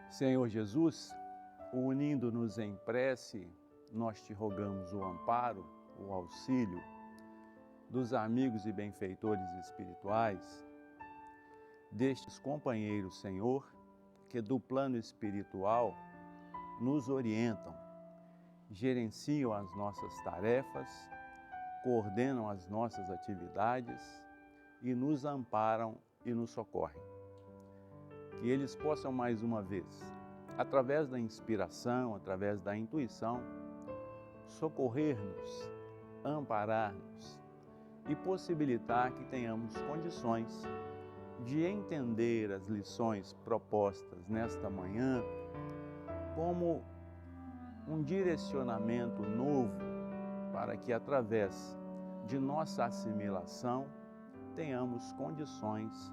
Senhor Jesus, unindo-nos em prece, nós te rogamos o amparo, o auxílio dos amigos e benfeitores espirituais, destes companheiros, Senhor, que do plano espiritual nos orientam, gerenciam as nossas tarefas, coordenam as nossas atividades e nos amparam e nos socorrem. Que eles possam mais uma vez, através da inspiração, através da intuição, socorrer-nos, amparar-nos e possibilitar que tenhamos condições de entender as lições propostas nesta manhã como um direcionamento novo para que, através de nossa assimilação, tenhamos condições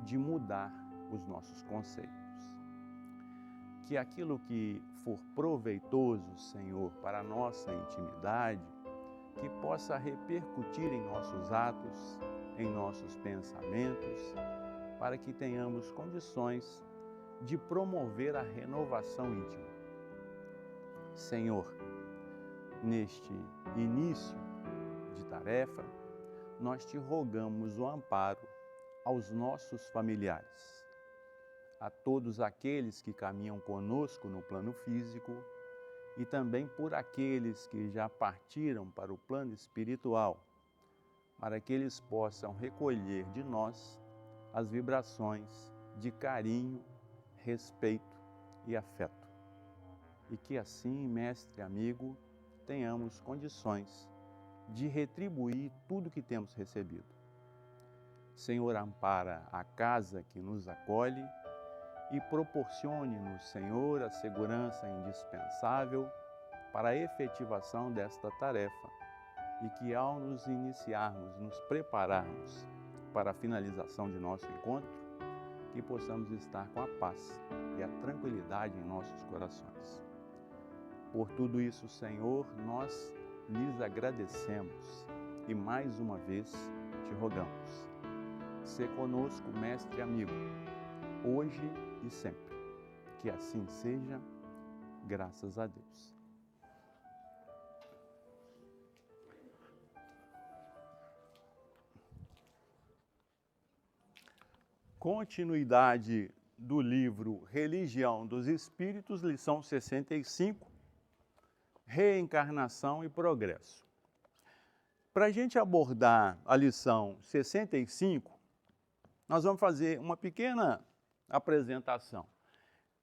de mudar os nossos conceitos. Que aquilo que for proveitoso, Senhor, para a nossa intimidade, que possa repercutir em nossos atos, em nossos pensamentos, para que tenhamos condições de promover a renovação íntima. Senhor, neste início de tarefa, nós te rogamos o amparo aos nossos familiares, a todos aqueles que caminham conosco no plano físico e também por aqueles que já partiram para o plano espiritual, para que eles possam recolher de nós as vibrações de carinho, respeito e afeto. E que assim, mestre amigo, tenhamos condições de retribuir tudo que temos recebido. Senhor, ampara a casa que nos acolhe e proporcione-nos, Senhor, a segurança indispensável para a efetivação desta tarefa e que, ao nos iniciarmos, nos prepararmos para a finalização de nosso encontro, que possamos estar com a paz e a tranquilidade em nossos corações. Por tudo isso, Senhor, nós lhes agradecemos e mais uma vez te rogamos. Sê conosco, mestre amigo, hoje e sempre. Que assim seja, graças a Deus. Continuidade do livro Religião dos Espíritos, lição 65, Reencarnação e Progresso. Para a gente abordar a lição 65, nós vamos fazer uma pequena apresentação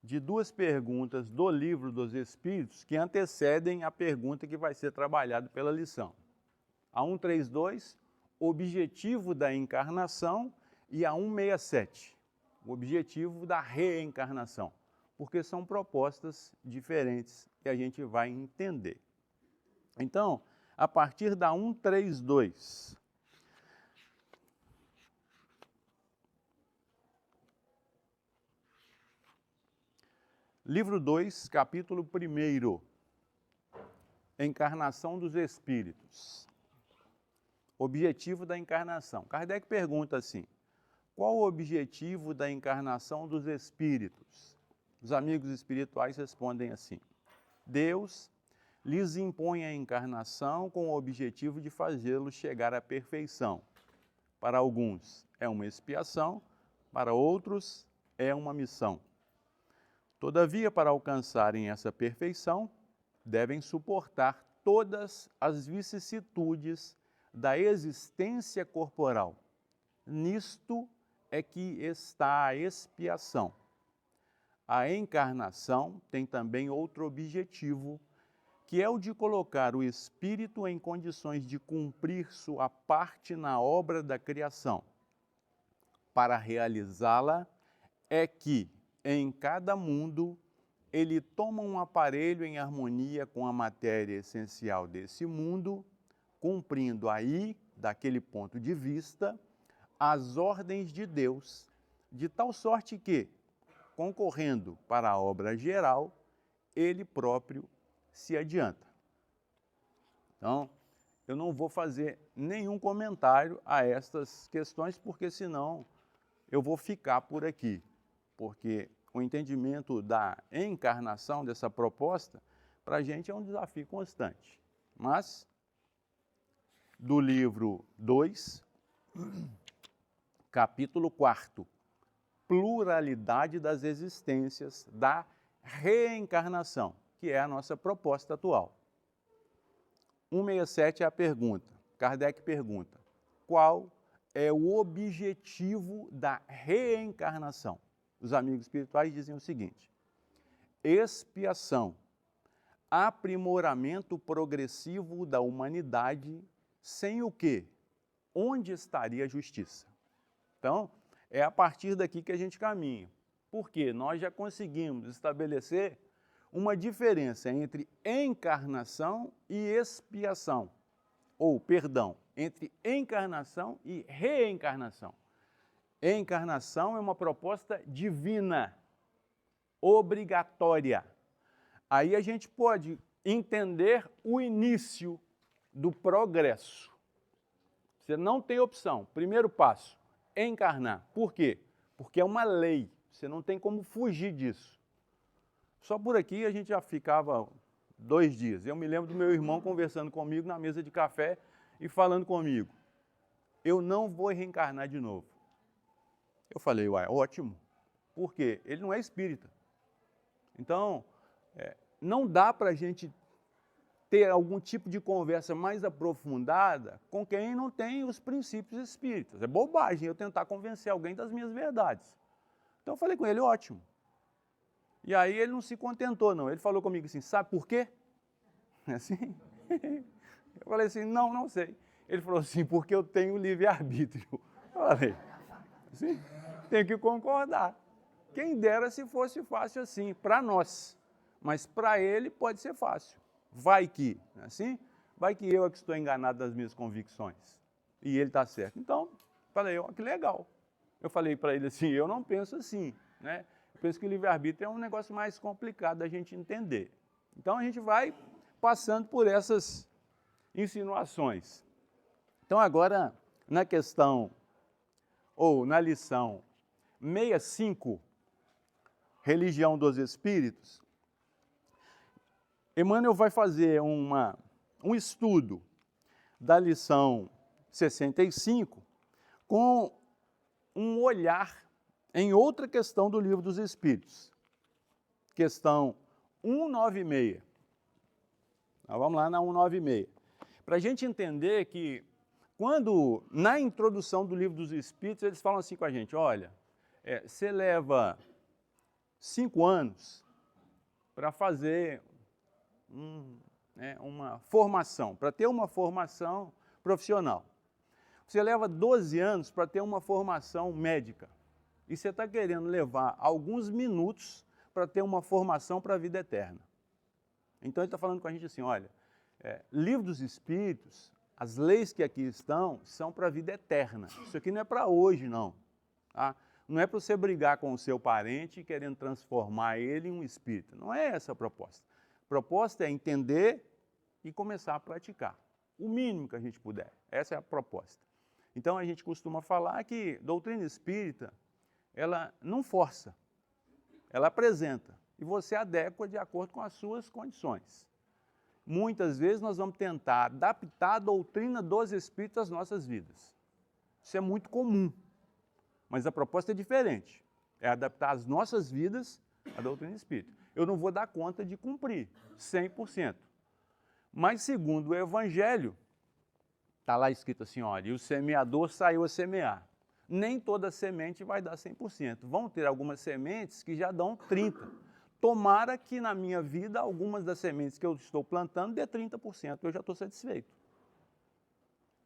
de duas perguntas do Livro dos Espíritos que antecedem a pergunta que vai ser trabalhada pela lição. A 132, objetivo da encarnação, e a 167, o objetivo da reencarnação, porque são propostas diferentes que a gente vai entender. Então, a partir da 132, livro 2, capítulo 1, Encarnação dos Espíritos. Objetivo da encarnação. Kardec pergunta assim: qual o objetivo da encarnação dos espíritos? Os amigos espirituais respondem assim: Deus lhes impõe a encarnação com o objetivo de fazê-los chegar à perfeição. Para alguns é uma expiação, para outros é uma missão. Todavia, para alcançarem essa perfeição, devem suportar todas as vicissitudes da existência corporal. Nisto é que está a expiação. A encarnação tem também outro objetivo, que é o de colocar o espírito em condições de cumprir sua parte na obra da criação. Para realizá-la é que, em cada mundo, ele toma um aparelho em harmonia com a matéria essencial desse mundo, cumprindo aí, daquele ponto de vista, as ordens de Deus, de tal sorte que, concorrendo para a obra geral, ele próprio se adianta. Então, eu não vou fazer nenhum comentário a estas questões, porque senão eu vou ficar por aqui, porque o entendimento da encarnação dessa proposta, para a gente é um desafio constante. Mas, do livro 2, capítulo 4, pluralidade das existências da reencarnação, que é a nossa proposta atual. 167 é a pergunta. Kardec pergunta: qual é o objetivo da reencarnação? Os amigos espirituais dizem o seguinte: expiação, aprimoramento progressivo da humanidade, sem o quê? Onde estaria a justiça? Então, é a partir daqui que a gente caminha. Porque nós já conseguimos estabelecer uma diferença entre encarnação e expiação. Ou, perdão, entre encarnação e reencarnação. Encarnação é uma proposta divina, obrigatória. Aí a gente pode entender o início do progresso. Você não tem opção. Primeiro passo, encarnar. Por quê? Porque é uma lei. Você não tem como fugir disso. Só por aqui a gente já ficava 2 dias. Eu me lembro do meu irmão conversando comigo na mesa de café e falando comigo: eu não vou reencarnar de novo. Eu falei: uai, ótimo. Por quê? Ele não é espírita. Então, não dá para a gente ter algum tipo de conversa mais aprofundada com quem não tem os princípios espíritas. É bobagem eu tentar convencer alguém das minhas verdades. Então eu falei com ele: ótimo. E aí ele não se contentou, não. Ele falou comigo assim: sabe por quê? Assim. Eu falei assim: não sei. Ele falou assim: porque eu tenho livre-arbítrio. Eu falei: assim, tem que concordar. Quem dera se fosse fácil assim, para nós. Mas para ele pode ser fácil. Vai que, assim, vai que eu é que estou enganado das minhas convicções. E ele está certo. Então, falei: ó, que legal. Eu falei para ele assim: eu não penso assim, né? Eu penso que o livre-arbítrio é um negócio mais complicado da gente entender. Então a gente vai passando por essas insinuações. Então agora, na questão, ou na lição 65, Religião dos Espíritos, Emmanuel vai fazer um estudo da lição 65 com um olhar em outra questão do Livro dos Espíritos. Questão 196. Então, vamos lá na 196. Para a gente entender que, quando, na introdução do Livro dos Espíritos, eles falam assim com a gente: olha, você leva 5 anos para fazer uma formação, para ter uma formação profissional. Você leva 12 anos para ter uma formação médica. E você está querendo levar alguns minutos para ter uma formação para a vida eterna. Então ele está falando com a gente assim: olha, Livro dos Espíritos, as leis que aqui estão, são para a vida eterna. Isso aqui não é para hoje, não. Tá? Não é para você brigar com o seu parente querendo transformar ele em um espírita. Não é essa a proposta. A proposta é entender e começar a praticar. O mínimo que a gente puder. Essa é a proposta. Então a gente costuma falar que doutrina espírita, ela não força, ela apresenta. E você adequa de acordo com as suas condições. Muitas vezes nós vamos tentar adaptar a doutrina dos espíritos às nossas vidas. Isso é muito comum. Mas a proposta é diferente. É adaptar as nossas vidas à doutrina espírita. Eu não vou dar conta de cumprir 100%. Mas, segundo o Evangelho, está lá escrito assim: olha, e o semeador saiu a semear. Nem toda semente vai dar 100%. Vão ter algumas sementes que já dão 30%. Tomara que na minha vida, algumas das sementes que eu estou plantando dê 30%. Eu já estou satisfeito.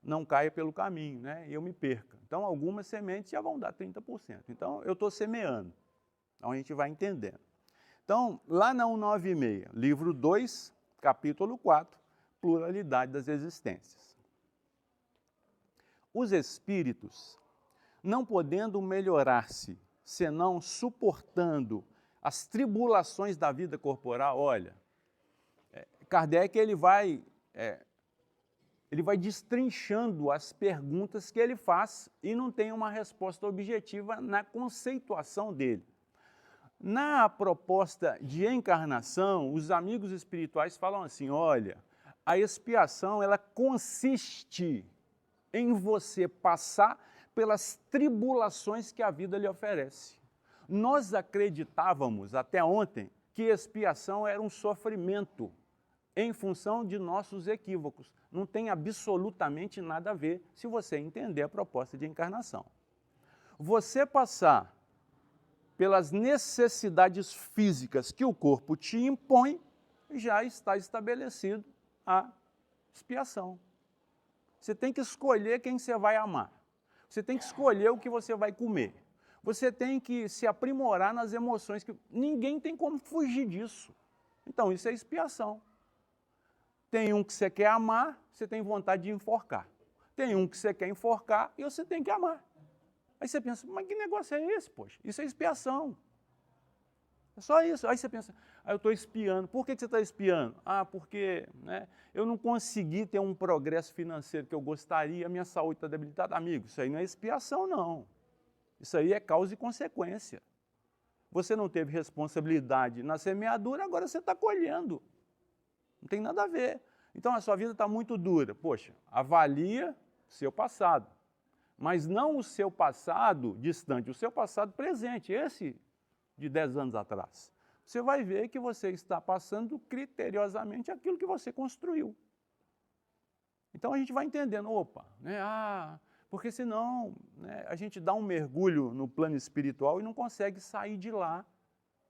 Não caia pelo caminho, né? E eu me perca. Então, algumas sementes já vão dar 30%. Então, eu estou semeando. Então, a gente vai entendendo. Então, lá na 196, livro 2, capítulo 4, pluralidade das existências. Os espíritos, não podendo melhorar-se, senão suportando as tribulações da vida corporal, olha, Kardec ele vai destrinchando as perguntas que ele faz e não tem uma resposta objetiva na conceituação dele. Na proposta de encarnação, os amigos espirituais falam assim, olha, a expiação ela consiste em você passar pelas tribulações que a vida lhe oferece. Nós acreditávamos até ontem que expiação era um sofrimento em função de nossos equívocos. Não tem absolutamente nada a ver se você entender a proposta de encarnação. Você passar pelas necessidades físicas que o corpo te impõe, já está estabelecido a expiação. Você tem que escolher quem você vai amar. Você tem que escolher o que você vai comer. Você tem que se aprimorar nas emoções, que ninguém tem como fugir disso. Então, isso é expiação. Tem um que você quer amar, você tem vontade de enforcar. Tem um que você quer enforcar e você tem que amar. Aí você pensa, mas que negócio é esse, poxa? Isso é expiação. É só isso. Aí você pensa, eu estou espiando. Por que você está espiando? Porque eu não consegui ter um progresso financeiro que eu gostaria, a minha saúde está debilitada. Amigo, isso aí não é expiação, não. Isso aí é causa e consequência. Você não teve responsabilidade na semeadura, agora você está colhendo. Não tem nada a ver. Então a sua vida está muito dura. Poxa, avalia o seu passado. Mas não o seu passado distante, o seu passado presente, esse de 10 anos atrás. Você vai ver que você está passando criteriosamente aquilo que você construiu. Então a gente vai entendendo, porque senão a gente dá um mergulho no plano espiritual e não consegue sair de lá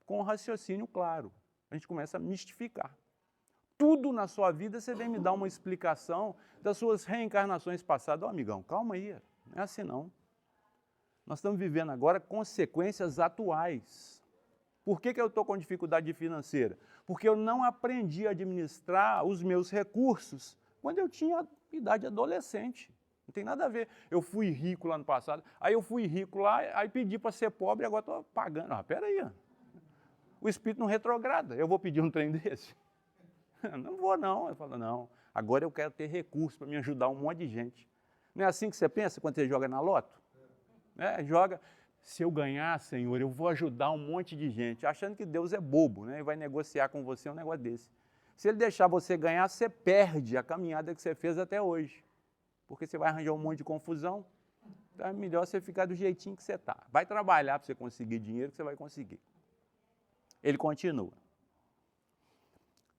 com o raciocínio claro. A gente começa a mistificar. Tudo na sua vida você vem me dar uma explicação das suas reencarnações passadas. Amigão, calma aí. Não é assim não. Nós estamos vivendo agora consequências atuais. Por que eu estou com dificuldade financeira? Porque eu não aprendi a administrar os meus recursos quando eu tinha idade adolescente. Não tem nada a ver. Eu fui rico lá no passado, aí eu fui rico lá, aí pedi para ser pobre e agora estou pagando. Peraí. O espírito não retrograda. Eu vou pedir um trem desse? Não vou não. Eu falo, não, agora eu quero ter recursos para me ajudar um monte de gente. Não é assim que você pensa quando você joga na loto? Joga, se eu ganhar, Senhor, eu vou ajudar um monte de gente, achando que Deus é bobo, e vai negociar com você um negócio desse. Se ele deixar você ganhar, você perde a caminhada que você fez até hoje, porque você vai arranjar um monte de confusão. Então é melhor você ficar do jeitinho que você está. Vai trabalhar para você conseguir dinheiro que você vai conseguir. Ele continua.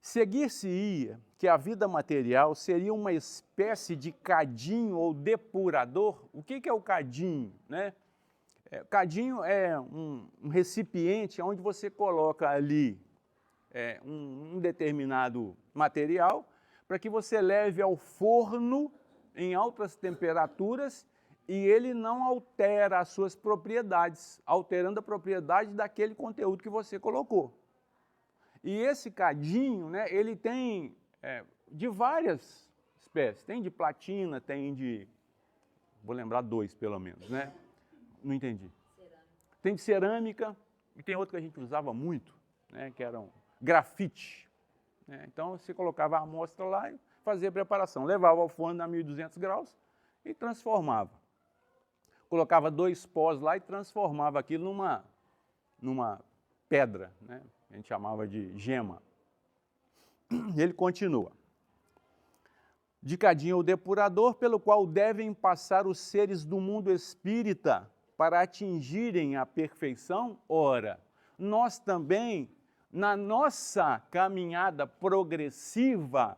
Seguir-se-ia que a vida material seria uma espécie de cadinho ou depurador. O que é o cadinho? Cadinho é um recipiente onde você coloca ali um determinado material para que você leve ao forno em altas temperaturas e ele não altera as suas propriedades, alterando a propriedade daquele conteúdo que você colocou. E esse cadinho, ele tem de várias espécies. Tem de platina, tem de... Vou lembrar 2, pelo menos, Não entendi. Cerâmica. Tem de cerâmica e tem outro que a gente usava muito, que era um grafite. Então, você colocava a amostra lá e fazia a preparação. Levava ao forno a 1.200 graus e transformava. Colocava 2 pós lá e transformava aquilo numa pedra, A gente chamava de gema. Ele continua. De cadinho ou depurador, pelo qual devem passar os seres do mundo espírita para atingirem a perfeição. Ora, nós também, na nossa caminhada progressiva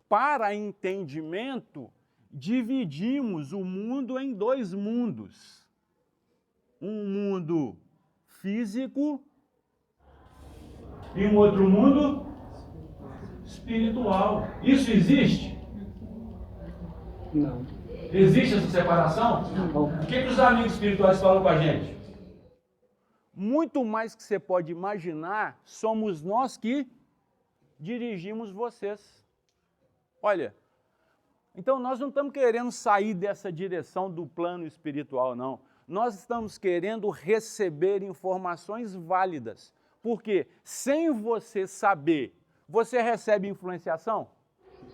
para entendimento, dividimos o mundo em 2 mundos. Um mundo físico e um outro mundo espiritual. Isso existe? Não. Existe essa separação? Não. O que os amigos espirituais falam com a gente? Muito mais que você pode imaginar, somos nós que dirigimos vocês. Olha, então nós não estamos querendo sair dessa direção do plano espiritual, não. Nós estamos querendo receber informações válidas. Porque sem você saber, você recebe influenciação?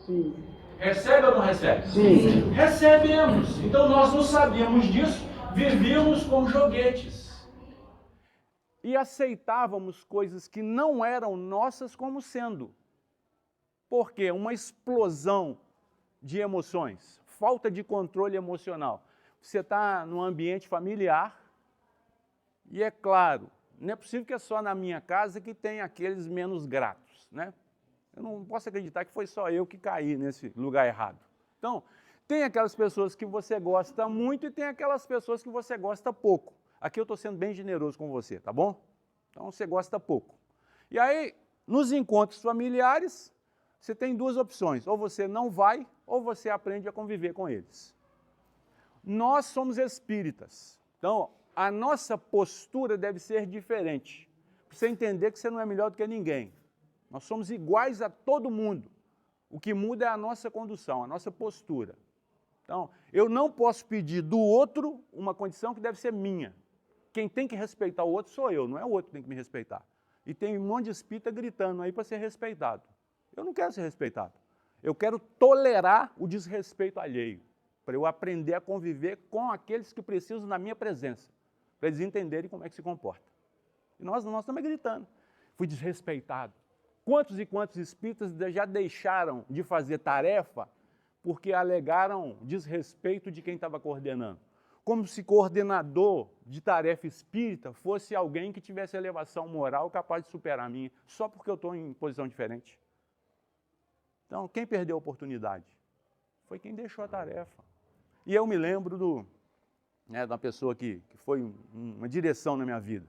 Sim. Recebe ou não recebe? Sim. Recebemos. Então nós não sabíamos disso, vivíamos como joguetes. e aceitávamos coisas que não eram nossas como sendo. Por quê? Uma explosão de emoções, falta de controle emocional. Você está num ambiente familiar e, é claro, não é possível que é só na minha casa que tem aqueles menos gratos, né? Eu não posso acreditar que foi só eu que caí nesse lugar errado. Então, tem aquelas pessoas que você gosta muito e tem aquelas pessoas que você gosta pouco. Aqui eu estou sendo bem generoso com você, tá bom? Então, você gosta pouco. E aí, nos encontros familiares, você tem duas opções. Ou você não vai, ou você aprende a conviver com eles. Nós somos espíritas. Então, a nossa postura deve ser diferente. Para você entender que você não é melhor do que ninguém. Nós somos iguais a todo mundo. O que muda é a nossa condução, a nossa postura. Então, eu não posso pedir do outro uma condição que deve ser minha. Quem tem que respeitar o outro sou eu, não é o outro que tem que me respeitar. E tem um monte de espírita gritando aí para ser respeitado. Eu não quero ser respeitado. Eu quero tolerar o desrespeito alheio, para eu aprender a conviver com aqueles que precisam da minha presença, para eles entenderem como é que se comporta. E nós estamos gritando. Fui desrespeitado. Quantos e quantos espíritas já deixaram de fazer tarefa porque alegaram desrespeito de quem estava coordenando? Como se coordenador de tarefa espírita fosse alguém que tivesse elevação moral capaz de superar a minha, só porque eu estou em posição diferente. Então, quem perdeu a oportunidade? Foi quem deixou a tarefa. E eu me lembro de uma pessoa que foi uma direção na minha vida.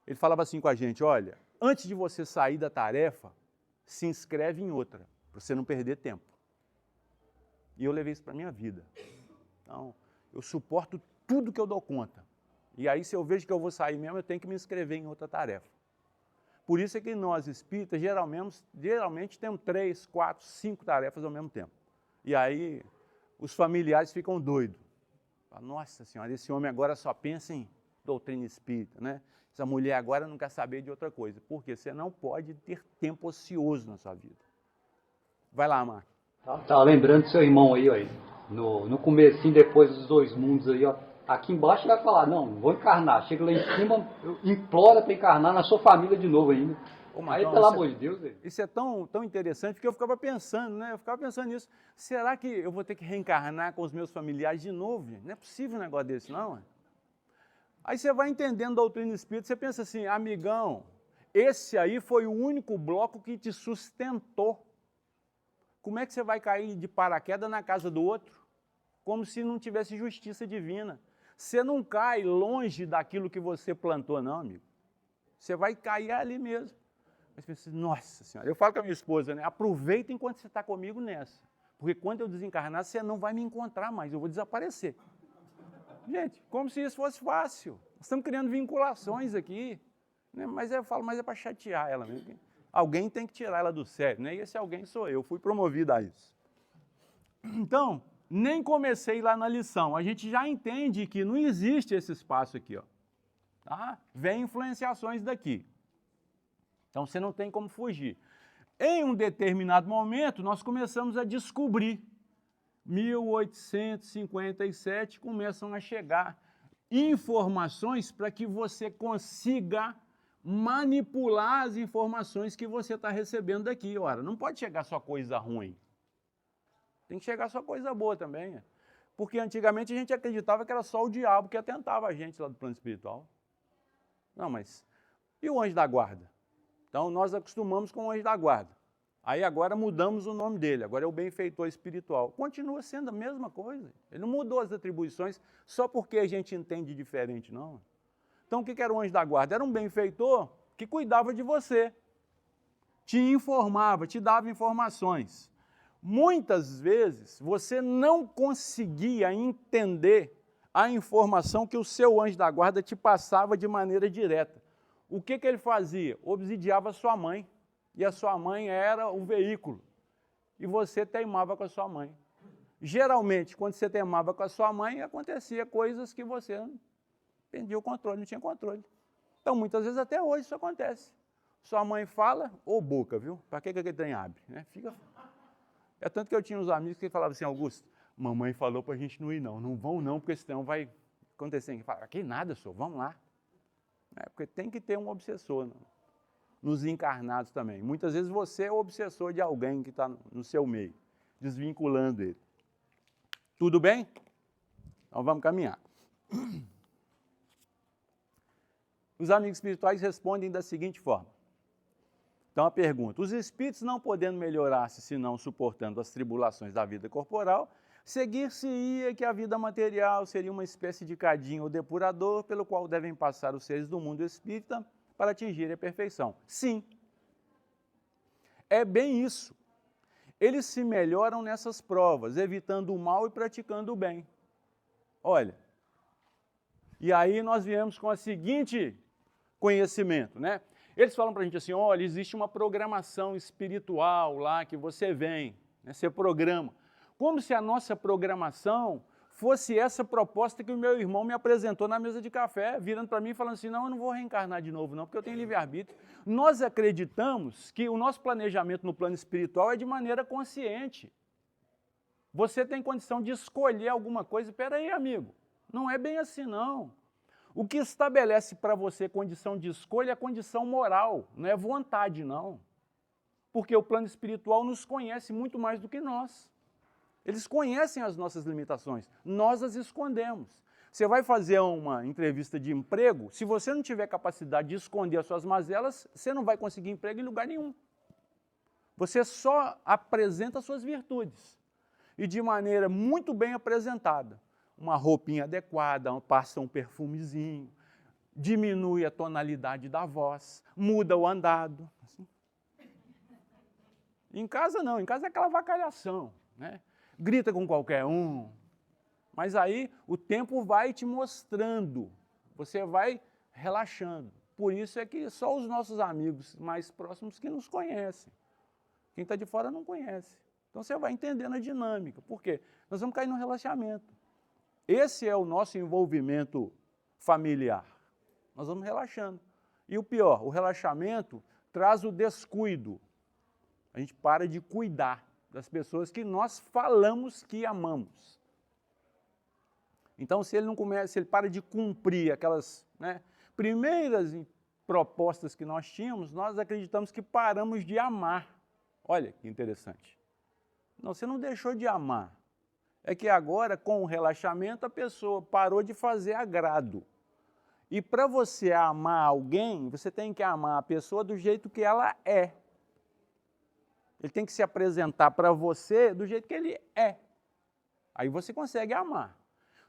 Ele falava assim com a gente, olha, antes de você sair da tarefa, se inscreve em outra, para você não perder tempo. E eu levei isso para a minha vida. Então, eu suporto tudo que eu dou conta. E aí, se eu vejo que eu vou sair mesmo, eu tenho que me inscrever em outra tarefa. Por isso é que nós, espíritas, geralmente temos 3, 4, 5 tarefas ao mesmo tempo. E aí, os familiares ficam doidos. Nossa Senhora, esse homem agora só pensa em doutrina espírita, né? Essa mulher agora não quer saber de outra coisa. Por quê? Você não pode ter tempo ocioso na sua vida. Vai lá, Marco. Tava lembrando do seu irmão aí, ó. No comecinho, depois dos 2 mundos aí, ó. Aqui embaixo vai falar, não vou encarnar. Chega lá em cima, implora para encarnar na sua família de novo ainda. Aí, pelo amor de Deus. Isso é tão interessante, porque eu ficava pensando, né? Eu ficava pensando nisso. Será que eu vou ter que reencarnar com os meus familiares de novo? Não é possível um negócio desse, não. Aí você vai entendendo a doutrina espírita, você pensa assim, amigão, esse aí foi o único bloco que te sustentou. Como é que você vai cair de paraquedas na casa do outro? Como se não tivesse justiça divina. Você não cai longe daquilo que você plantou, não, amigo. Você vai cair ali mesmo. Mas pensa, nossa Senhora, eu falo com a minha esposa, né? Aproveita enquanto você está comigo nessa. Porque quando eu desencarnar, você não vai me encontrar mais, eu vou desaparecer. Gente, como se isso fosse fácil. Nós estamos criando vinculações aqui. Né? Mas eu falo, mas é para chatear ela mesmo. Alguém tem que tirar ela do sério, né? E esse alguém sou eu, fui promovido a isso. Então, nem comecei lá na lição. A gente já entende que não existe esse espaço aqui, ó. Tá? Vem influenciações daqui. Então, você não tem como fugir. Em um determinado momento, nós começamos a descobrir. 1857 começam a chegar informações para que você consiga manipular as informações que você está recebendo daqui. Ora, não pode chegar só coisa ruim. Tem que chegar só coisa boa também. Porque antigamente a gente acreditava que era só o diabo que atentava a gente lá do plano espiritual. Não, mas e o anjo da guarda? Então nós acostumamos com o anjo da guarda. Aí agora mudamos o nome dele, agora é o benfeitor espiritual. Continua sendo a mesma coisa. Ele não mudou as atribuições só porque a gente entende diferente, não. Então o que era o anjo da guarda? Era um benfeitor que cuidava de você, te informava, te dava informações. Muitas vezes você não conseguia entender a informação que o seu anjo da guarda te passava de maneira direta. O que ele fazia? Obsidiava a sua mãe. E a sua mãe era o veículo. E você teimava com a sua mãe. Geralmente, quando você teimava com a sua mãe, acontecia coisas que você perdia o controle, não tinha controle. Então, muitas vezes, até hoje, isso acontece. Sua mãe fala, ô boca, viu? Para que aquele trem abre? Né? É tanto que eu tinha uns amigos que falavam assim, Augusto, mamãe falou para a gente não ir não vão não, porque senão vai acontecer. Fala, que nada, senhor, vamos lá. né? Porque tem que ter um obsessor, né? Nos encarnados também. Muitas vezes você é o obsessor de alguém que está no seu meio, desvinculando ele. Tudo bem? Então vamos caminhar. Os amigos espirituais respondem da seguinte forma. Então a pergunta: os espíritos não podendo melhorar-se senão suportando as tribulações da vida corporal, seguir-se-ia que a vida material seria uma espécie de cadinho ou depurador pelo qual devem passar os seres do mundo espírita para atingir a perfeição. Sim, é bem isso. Eles se melhoram nessas provas, evitando o mal e praticando o bem. Olha, e aí nós viemos com o seguinte conhecimento, né? Eles falam para a gente assim, olha, existe uma programação espiritual lá que você vem, né, você programa. Como se a nossa programação fosse essa proposta que o meu irmão me apresentou na mesa de café, virando para mim e falando assim, não, eu não vou reencarnar de novo não, porque eu tenho livre-arbítrio. Nós acreditamos que o nosso planejamento no plano espiritual é de maneira consciente. Você tem condição de escolher alguma coisa, espera aí, amigo, não é bem assim não. O que estabelece para você condição de escolha é a condição moral, não é vontade não. Porque o plano espiritual nos conhece muito mais do que nós. Eles conhecem as nossas limitações, nós as escondemos. Você vai fazer uma entrevista de emprego, se você não tiver capacidade de esconder as suas mazelas, você não vai conseguir emprego em lugar nenhum. Você só apresenta as suas virtudes, e de maneira muito bem apresentada. Uma roupinha adequada, passa um perfumezinho, diminui a tonalidade da voz, muda o andado. Assim. Em casa não, em casa é aquela avacalhação, né? Grita com qualquer um, mas aí o tempo vai te mostrando, você vai relaxando. Por isso é que só os nossos amigos mais próximos que nos conhecem. Quem está de fora não conhece. Então você vai entendendo a dinâmica. Por quê? Nós vamos cair no relaxamento. Esse é o nosso envolvimento familiar. Nós vamos relaxando. E o pior, o relaxamento traz o descuido. A gente para de cuidar das pessoas que nós falamos que amamos. Então, se ele não começa, se ele para de cumprir aquelas, né, primeiras propostas que nós tínhamos, nós acreditamos que paramos de amar. Olha que interessante. Não, você não deixou de amar. É que agora, com o relaxamento, a pessoa parou de fazer agrado. E para você amar alguém, você tem que amar a pessoa do jeito que ela é. Ele tem que se apresentar para você do jeito que ele é. Aí você consegue amar.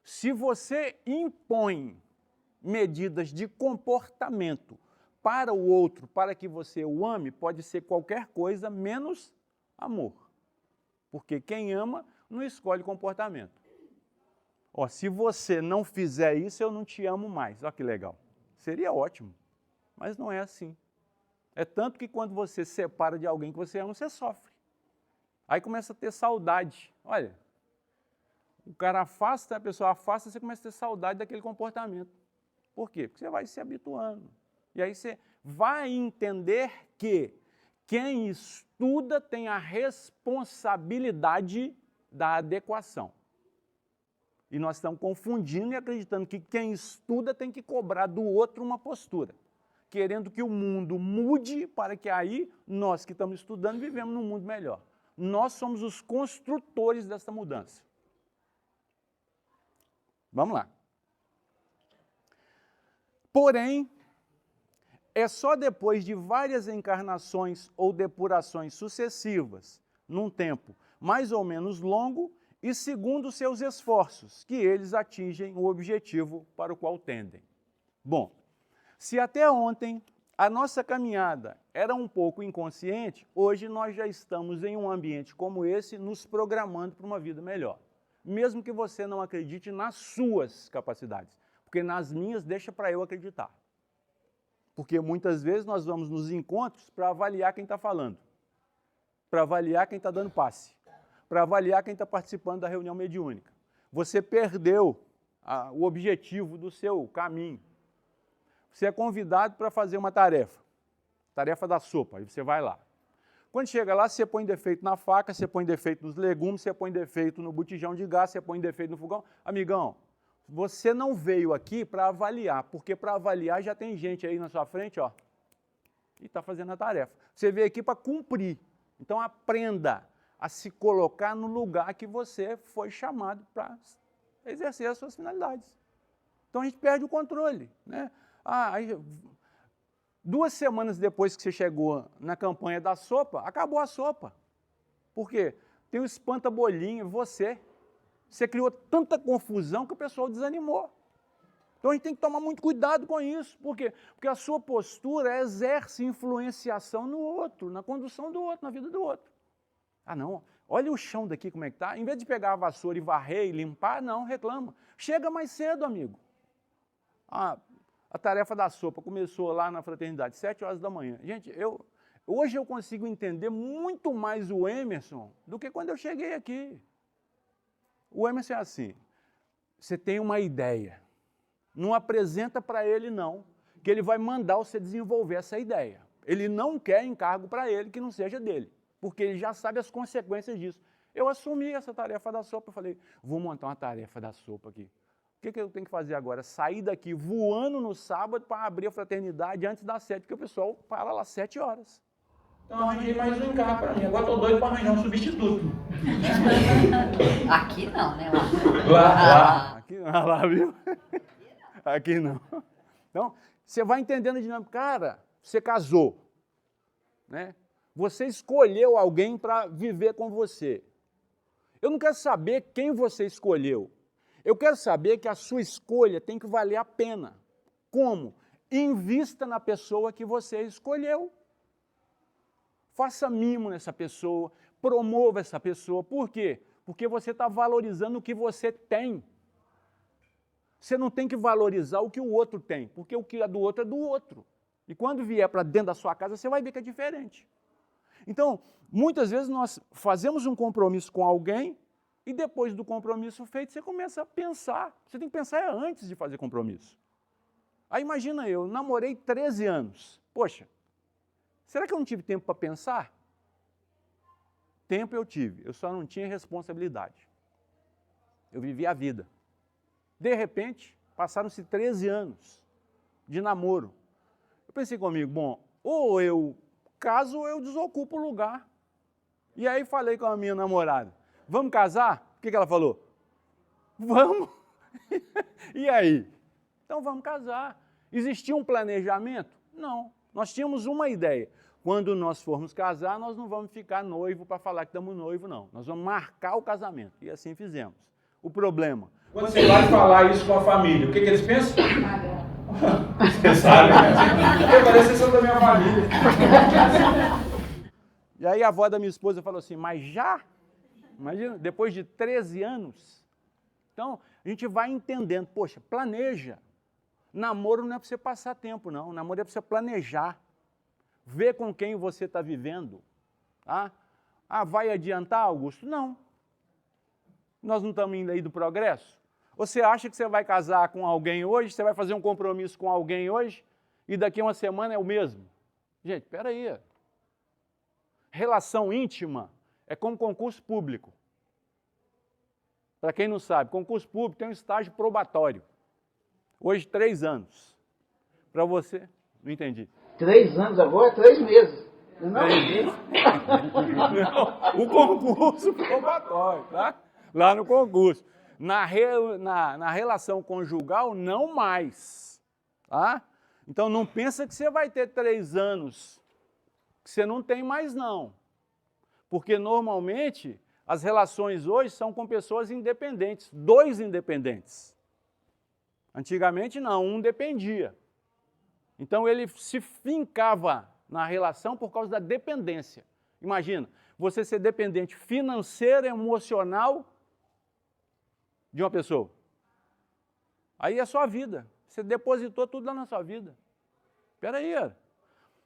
Se você impõe medidas de comportamento para o outro, para que você o ame, pode ser qualquer coisa menos amor. Porque quem ama não escolhe comportamento. Ó, se você não fizer isso, eu não te amo mais. Olha que legal. Seria ótimo, mas não é assim. É tanto que quando você se separa de alguém que você ama, você sofre. Aí começa a ter saudade. Olha, o cara afasta, a pessoa afasta, você começa a ter saudade daquele comportamento. Por quê? Porque você vai se habituando. E aí você vai entender que quem estuda tem a responsabilidade da adequação. E nós estamos confundindo e acreditando que quem estuda tem que cobrar do outro uma postura, querendo que o mundo mude para que aí nós que estamos estudando vivemos num mundo melhor. Nós somos os construtores dessa mudança. Vamos lá. Porém, é só depois de várias encarnações ou depurações sucessivas, num tempo mais ou menos longo, e segundo seus esforços, que eles atingem o objetivo para o qual tendem. Bom, se até ontem a nossa caminhada era um pouco inconsciente, hoje nós já estamos em um ambiente como esse, nos programando para uma vida melhor. Mesmo que você não acredite nas suas capacidades, porque nas minhas deixa para eu acreditar. Porque muitas vezes nós vamos nos encontros para avaliar quem está falando, para avaliar quem está dando passe, para avaliar quem está participando da reunião mediúnica. Você perdeu o objetivo do seu caminho. Você é convidado para fazer uma tarefa da sopa, aí você vai lá. Quando chega lá, você põe defeito na faca, você põe defeito nos legumes, você põe defeito no botijão de gás, você põe defeito no fogão. Amigão, Você não veio aqui para avaliar, porque para avaliar já tem gente aí na sua frente, ó, e está fazendo a tarefa. Você veio aqui para cumprir. Então aprenda a se colocar no lugar que você foi chamado para exercer as suas finalidades. Então a gente perde o controle, né? Aí, 2 semanas depois que você chegou na campanha da sopa, acabou a sopa. Por quê? Tem o espanta-bolinho, você. Você criou tanta confusão que o pessoal desanimou. Então a gente tem que tomar muito cuidado com isso. Por quê? Porque a sua postura exerce influenciação no outro, na condução do outro, na vida do outro. Ah, não, olha o chão daqui como é que está. Em vez de pegar a vassoura e varrer e limpar, não, reclama. Chega mais cedo, amigo. A tarefa da sopa começou lá na fraternidade, 7 horas da manhã. Gente, hoje eu consigo entender muito mais o Emerson do que quando eu cheguei aqui. O Emerson é assim, você tem uma ideia, não apresenta para ele não, que ele vai mandar você desenvolver essa ideia. Ele não quer encargo para ele que não seja dele, porque ele já sabe as consequências disso. Eu assumi essa tarefa da sopa, eu falei, vou montar uma tarefa da sopa aqui. O que eu tenho que fazer agora? Sair daqui voando no sábado para abrir a fraternidade antes das 7, porque o pessoal para lá às 7 horas. Então arranjei mais um encargo para mim. Agora estou doido para arranjar um substituto. Aqui não, né? Lá. Aqui não, lá, viu? Aqui não. Então, você vai entendendo a dinâmica. Cara, você casou, né? Você escolheu alguém para viver com você. Eu não quero saber quem você escolheu. Eu quero saber que a sua escolha tem que valer a pena. Como? Invista na pessoa que você escolheu. Faça mimo nessa pessoa, promova essa pessoa. Por quê? Porque você está valorizando o que você tem. Você não tem que valorizar o que o outro tem, porque o que é do outro é do outro. E quando vier para dentro da sua casa, você vai ver que é diferente. Então, muitas vezes nós fazemos um compromisso com alguém e depois do compromisso feito, você começa a pensar. Você tem que pensar antes de fazer compromisso. Aí imagina eu namorei 13 anos. Poxa, será que eu não tive tempo para pensar? Tempo eu tive, eu só não tinha responsabilidade. Eu vivi a vida. De repente, passaram-se 13 anos de namoro. Eu pensei comigo, bom, ou eu caso ou eu desocupo o lugar. E aí falei com a minha namorada, vamos casar? O que ela falou? Vamos. E aí? Então vamos casar. Existia um planejamento? Não. Nós tínhamos uma ideia. Quando nós formos casar, nós não vamos ficar noivo para falar que estamos noivo, não. Nós vamos marcar o casamento. E assim fizemos. O problema, quando você vai falar isso com a família, o que eles pensam? Você sabe, né? Eu pareço que sou da minha família. E aí a avó da minha esposa falou assim, mas já? Imagina, depois de 13 anos. Então, a gente vai entendendo, poxa, planeja. Namoro não é para você passar tempo, não. Namoro é para você planejar. Ver com quem você está vivendo. Vai adiantar, Augusto? Não. Nós não estamos indo aí do progresso? Você acha que você vai casar com alguém hoje, você vai fazer um compromisso com alguém hoje, e daqui a uma semana é o mesmo? Gente, espera aí. Relação íntima é como concurso público. Para quem não sabe, concurso público tem um estágio probatório. Hoje, 3 anos. Para você, não entendi. 3 anos agora, 3 meses. Não? 3 meses? Não, o concurso probatório, tá? Lá no concurso. Na relação conjugal, não mais. Tá? Então, não pensa que você vai ter 3 anos, que você não tem mais, não. Porque, normalmente, as relações hoje são com pessoas independentes, 2 independentes. Antigamente, não, um dependia. Então, ele se fincava na relação por causa da dependência. Imagina, você ser dependente financeiro, emocional de uma pessoa. Aí é a sua vida. Você depositou tudo lá na sua vida. Espera aí,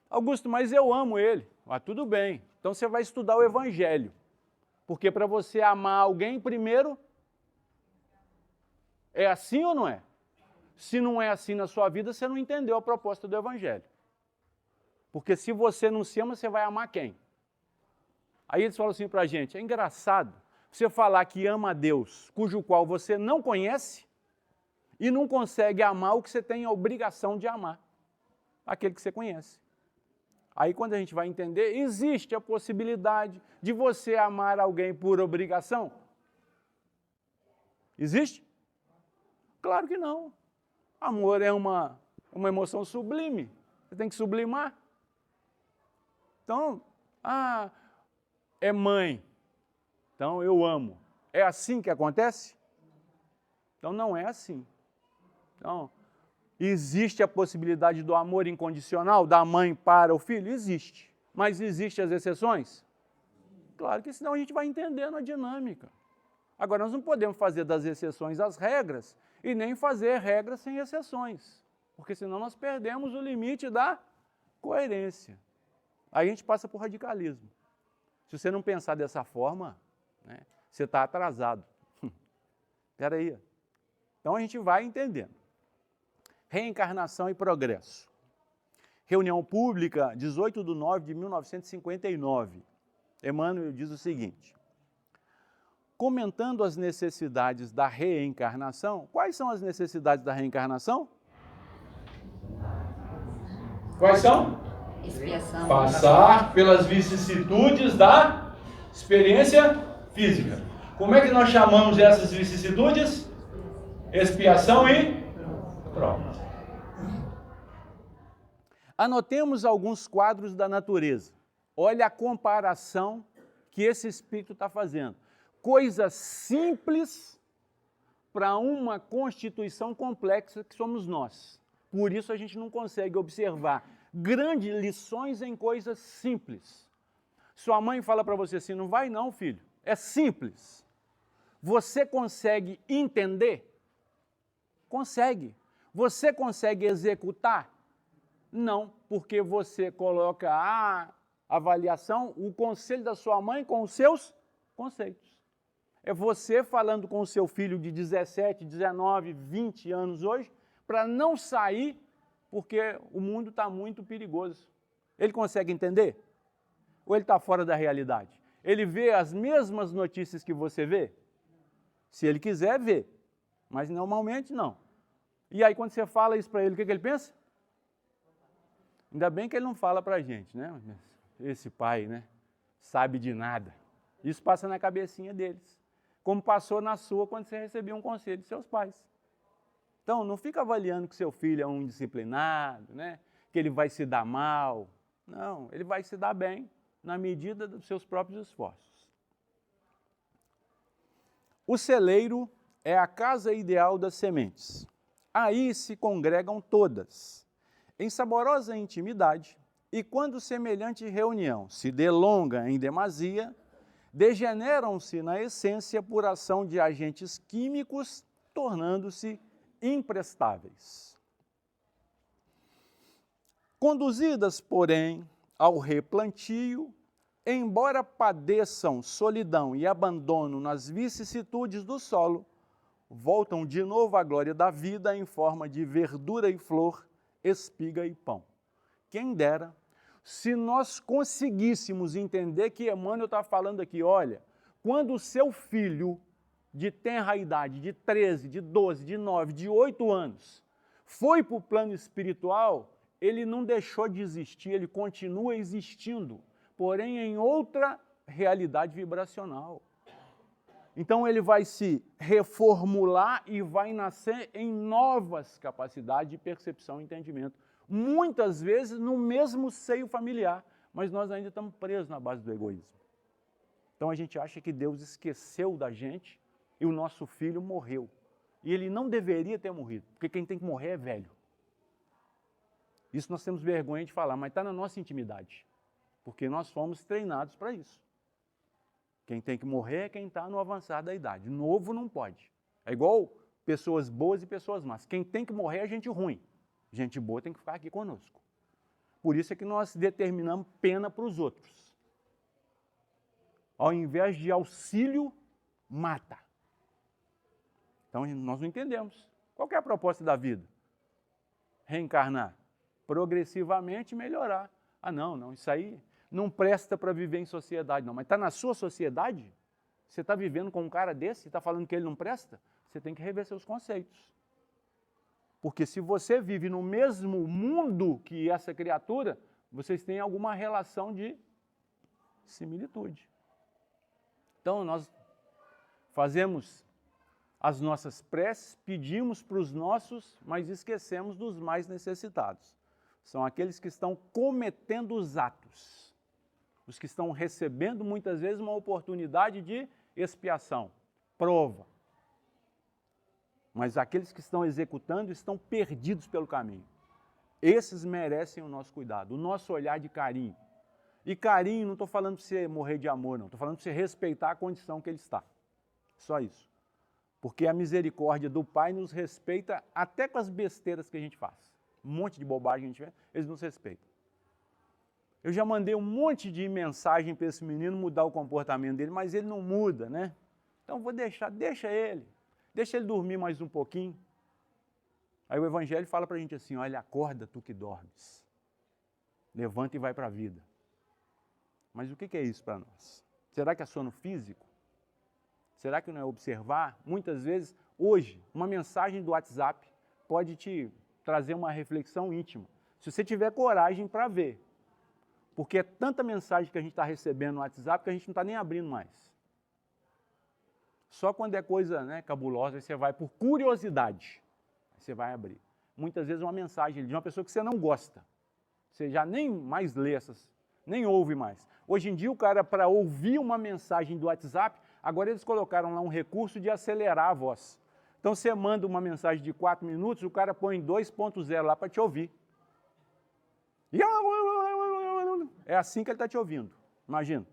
Augusto, mas eu amo ele. Tudo bem. Então você vai estudar o Evangelho. Porque para você amar alguém, primeiro, é assim ou não é? Se não é assim na sua vida, você não entendeu a proposta do Evangelho. Porque se você não se ama, você vai amar quem? Aí eles falam assim para a gente, é engraçado você falar que ama a Deus, cujo qual você não conhece, e não consegue amar o que você tem a obrigação de amar, aquele que você conhece. Aí, quando a gente vai entender, existe a possibilidade de você amar alguém por obrigação? Existe? Claro que não. Amor é uma emoção sublime. Você tem que sublimar. Então, é mãe. Então, eu amo. É assim que acontece? Então, não é assim. Então, existe a possibilidade do amor incondicional da mãe para o filho? Existe. Mas existem as exceções? Claro que senão a gente vai entendendo a dinâmica. Agora, nós não podemos fazer das exceções as regras e nem fazer regras sem exceções, porque senão nós perdemos o limite da coerência. Aí a gente passa por radicalismo. Se você não pensar dessa forma, né, você está atrasado. Espera aí. Então a gente vai entendendo. Reencarnação e progresso. Reunião pública, 18 de 9 de 1959. Emmanuel diz o seguinte: comentando as necessidades da reencarnação, quais são as necessidades da reencarnação? Quais são? Expiação. Passar pelas vicissitudes da experiência física. Como é que nós chamamos essas vicissitudes? Expiação e prova. Anotemos alguns quadros da natureza. Olha a comparação que esse espírito está fazendo. Coisas simples para uma constituição complexa que somos nós. Por isso a gente não consegue observar grandes lições em coisas simples. Sua mãe fala para você assim, não vai não, filho, é simples. Você consegue entender? Consegue. Você consegue executar? Não, porque você coloca a avaliação, o conselho da sua mãe com os seus conceitos. É você falando com o seu filho de 17, 19, 20 anos hoje, para não sair, porque o mundo está muito perigoso. Ele consegue entender? Ou ele está fora da realidade? Ele vê as mesmas notícias que você vê? Se ele quiser, vê. Mas normalmente não. E aí quando você fala isso para ele, o que ele pensa? Ainda bem que ele não fala para a gente, né? Esse pai, né? Sabe de nada. Isso passa na cabecinha deles. Como passou na sua quando você recebeu um conselho de seus pais. Então, não fica avaliando que seu filho é um indisciplinado, né? Que ele vai se dar mal. Não, ele vai se dar bem na medida dos seus próprios esforços. O celeiro é a casa ideal das sementes. Aí se congregam todas, em saborosa intimidade, e quando semelhante reunião se delonga em demasia, degeneram-se na essência por ação de agentes químicos, tornando-se imprestáveis. Conduzidas, porém, ao replantio, embora padeçam solidão e abandono nas vicissitudes do solo, voltam de novo à glória da vida em forma de verdura e flor, espiga e pão. Quem dera, se nós conseguíssemos entender que Emmanuel está falando aqui, olha, quando o seu filho de tenra idade, de 13, de 12, de 9, de 8 anos, foi para o plano espiritual, ele não deixou de existir, ele continua existindo, porém em outra realidade vibracional. Então ele vai se reformular e vai nascer em novas capacidades de percepção e entendimento. Muitas vezes no mesmo seio familiar, mas nós ainda estamos presos na base do egoísmo. Então a gente acha que Deus esqueceu da gente e o nosso filho morreu. E ele não deveria ter morrido, porque quem tem que morrer é velho. Isso nós temos vergonha de falar, mas está na nossa intimidade, porque nós fomos treinados para isso. Quem tem que morrer é quem está no avançar da idade. Novo não pode. É igual pessoas boas e pessoas más. Quem tem que morrer é gente ruim. Gente boa tem que ficar aqui conosco. Por isso é que nós determinamos pena para os outros. Ao invés de auxílio, mata. Então nós não entendemos. Qual que é a proposta da vida? Reencarnar. Progressivamente melhorar. Ah, não, isso aí não presta para viver em sociedade, não. Mas está na sua sociedade? Você está vivendo com um cara desse e está falando que ele não presta? Você tem que rever seus conceitos. Porque se você vive no mesmo mundo que essa criatura, vocês têm alguma relação de similitude. Então, nós fazemos as nossas preces, pedimos para os nossos, mas esquecemos dos mais necessitados. São aqueles que estão cometendo os atos, os que estão recebendo muitas vezes uma oportunidade de expiação, prova. Mas aqueles que estão executando estão perdidos pelo caminho. Esses merecem o nosso cuidado, o nosso olhar de carinho. E carinho, não estou falando para você morrer de amor, não. Estou falando para você respeitar a condição que ele está. Só isso. Porque a misericórdia do Pai nos respeita até com as besteiras que a gente faz. Um monte de bobagem que a gente vê, eles nos respeitam. Eu já mandei um monte de mensagem para esse menino mudar o comportamento dele, mas ele não muda, né? Então vou deixa ele dormir mais um pouquinho. Aí o Evangelho fala para a gente assim, olha, acorda tu que dormes. Levanta e vai para a vida. Mas o que é isso para nós? Será que é sono físico? Será que não é observar? Muitas vezes, hoje, uma mensagem do WhatsApp pode te trazer uma reflexão íntima. Se você tiver coragem para ver. Porque é tanta mensagem que a gente está recebendo no WhatsApp que a gente não está nem abrindo mais. Só quando é coisa, né, cabulosa, você vai por curiosidade. Você vai abrir. Muitas vezes uma mensagem de uma pessoa que você não gosta. Você já nem mais lê essas, nem ouve mais. Hoje em dia o cara, para ouvir uma mensagem do WhatsApp, agora eles colocaram lá um recurso de acelerar a voz. Então você manda uma mensagem de 4 minutos, o cara põe 2.0 lá para te ouvir. E é assim que ele está te ouvindo. Imagina.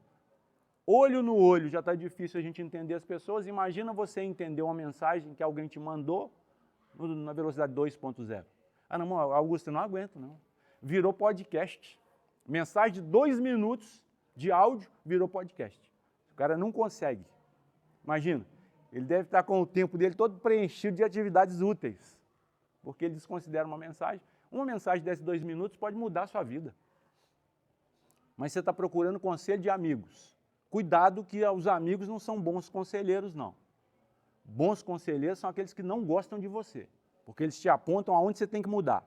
Olho no olho já está difícil a gente entender as pessoas. Imagina você entender uma mensagem que alguém te mandou na velocidade 2.0. Ah, não, Augusto, eu não aguento, não. Virou podcast. Mensagem de 2 minutos de áudio virou podcast. O cara não consegue. Imagina, ele deve estar com o tempo dele todo preenchido de atividades úteis, porque ele desconsidera uma mensagem. Uma mensagem desses 2 minutos pode mudar a sua vida. Mas você está procurando conselho de amigos. Cuidado que os amigos não são bons conselheiros, não. Bons conselheiros são aqueles que não gostam de você, porque eles te apontam aonde você tem que mudar.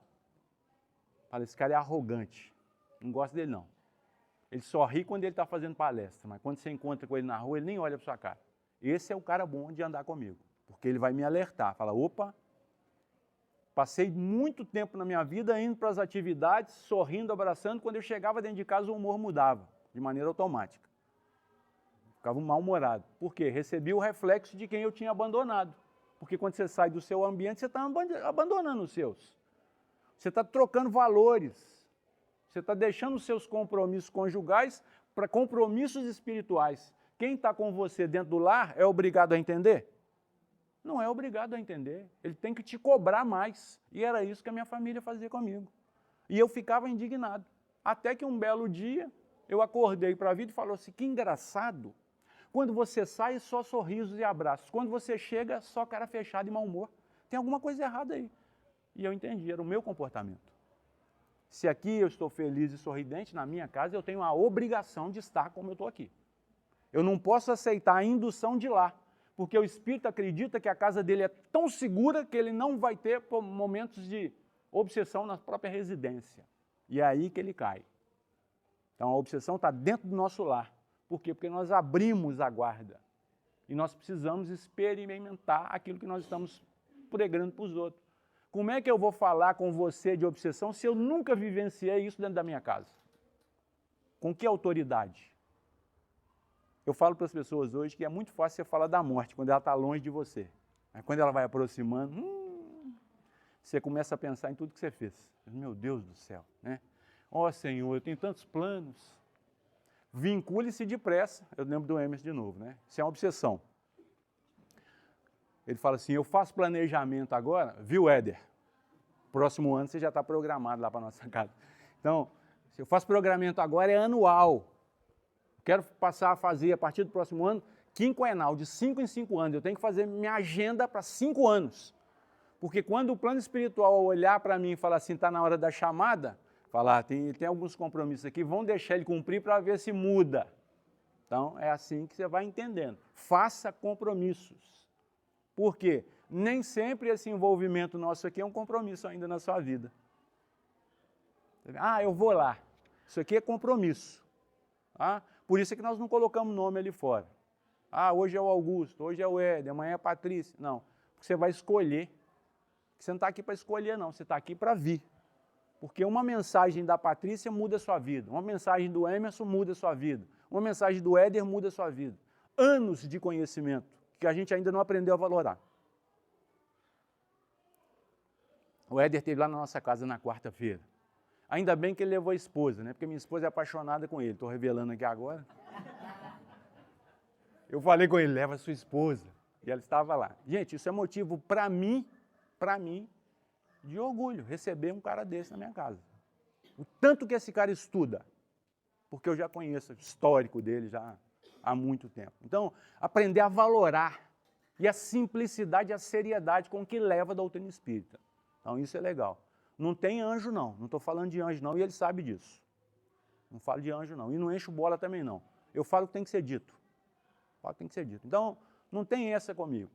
Fala, esse cara é arrogante, não gosto dele não. Ele só ri quando ele está fazendo palestra, mas quando você encontra com ele na rua, ele nem olha para sua cara. Esse é o cara bom de andar comigo, porque ele vai me alertar. Fala, opa, passei muito tempo na minha vida indo para as atividades, sorrindo, abraçando. Quando eu chegava dentro de casa, o humor mudava, de maneira automática. Ficava mal-humorado. Por quê? Recebi o reflexo de quem eu tinha abandonado. Porque quando você sai do seu ambiente, você está abandonando os seus. Você está trocando valores. Você está deixando os seus compromissos conjugais para compromissos espirituais. Quem está com você dentro do lar é obrigado a entender? Não é obrigado a entender. Ele tem que te cobrar mais. E era isso que a minha família fazia comigo. E eu ficava indignado. Até que um belo dia, eu acordei para a vida e falou assim, que engraçado. Quando você sai, só sorrisos e abraços. Quando você chega, só cara fechada e mau humor. Tem alguma coisa errada aí. E eu entendi, era o meu comportamento. Se aqui eu estou feliz e sorridente, na minha casa eu tenho a obrigação de estar como eu estou aqui. Eu não posso aceitar a indução de lá, porque o espírito acredita que a casa dele é tão segura que ele não vai ter momentos de obsessão na própria residência. E é aí que ele cai. Então a obsessão está dentro do nosso lar. Por quê? Porque nós abrimos a guarda. E nós precisamos experimentar aquilo que nós estamos pregando para os outros. Como é que eu vou falar com você de obsessão se eu nunca vivenciei isso dentro da minha casa? Com que autoridade? Eu falo para as pessoas hoje que é muito fácil você falar da morte quando ela está longe de você. Mas quando ela vai aproximando, você começa a pensar em tudo que você fez. Meu Deus do céu, né? Ó Senhor, eu tenho tantos planos. Vincule-se depressa. Eu lembro do Emerson de novo, né? Isso é uma obsessão. Ele fala assim, eu faço planejamento agora, viu, Éder? Próximo ano você já está programado lá para a nossa casa. Então, se eu faço programamento agora, é anual. Quero passar a fazer, a partir do próximo ano, quinquenal, de 5 em 5 anos. Eu tenho que fazer minha agenda para 5 anos. Porque quando o plano espiritual olhar para mim e falar assim, está na hora da chamada, falar, tem alguns compromissos aqui, vão deixar ele cumprir para ver se muda. Então, é assim que você vai entendendo. Faça compromissos. Por quê? nem sempre esse envolvimento nosso aqui é um compromisso ainda na sua vida. Ah, eu vou lá. Isso aqui é compromisso. Tá? Por isso é que nós não colocamos nome ali fora. Ah, hoje é o Augusto, hoje é o Éder, amanhã é a Patrícia. Não, porque você vai escolher. Você não está aqui para escolher, não. Você está aqui para vir. Porque uma mensagem da Patrícia muda a sua vida. Uma mensagem do Emerson muda a sua vida. Uma mensagem do Éder muda a sua vida. Anos de conhecimento que a gente ainda não aprendeu a valorar. O Éder esteve lá na nossa casa na quarta-feira. Ainda bem que ele levou a esposa, né? Porque minha esposa é apaixonada com ele. Estou revelando aqui agora. Eu falei com ele, leva a sua esposa. E ela estava lá. Gente, isso é motivo para mim, de orgulho, receber um cara desse na minha casa. O tanto que esse cara estuda, porque eu já conheço o histórico dele já há muito tempo. Então, aprender a valorar e a simplicidade e a seriedade com que leva a doutrina espírita. Então, isso é legal. Não tem anjo, não. Não estou falando de anjo, não, e ele sabe disso. Não falo de anjo, não. E não encho bola também, não. Eu falo o que tem que ser dito. Falo o que tem que ser dito. Então, não tem essa comigo.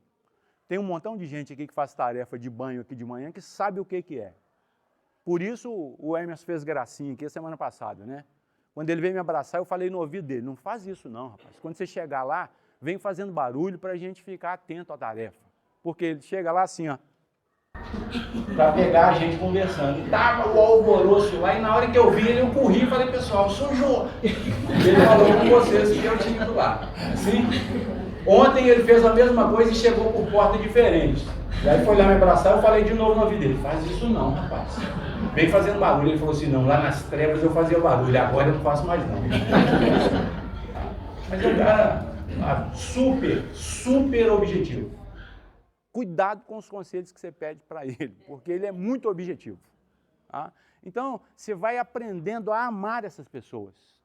Tem um montão de gente aqui que faz tarefa de banho aqui de manhã que sabe o que é. Por isso, o Emerson fez gracinha aqui a semana passada, né? Quando ele veio me abraçar, eu falei no ouvido dele, não faz isso não, rapaz. Quando você chegar lá, vem fazendo barulho para a gente ficar atento à tarefa. Porque ele chega lá assim, ó, para pegar a gente conversando. E tava o alvoroço lá, e na hora que eu vi ele, eu corri e falei, pessoal, sujou. Ele falou com vocês que eu tinha ido lá. Sim? Ontem ele fez a mesma coisa e chegou por porta diferente. E aí foi lá me abraçar, eu falei de novo no ouvido dele, faz isso não, rapaz. Vem fazendo barulho. Ele falou assim, não, lá nas trevas eu fazia barulho, agora eu não faço mais não. Mas é um cara super objetivo. Cuidado com os conselhos que você pede para ele, porque ele é muito objetivo. Tá? Então, você vai aprendendo a amar essas pessoas.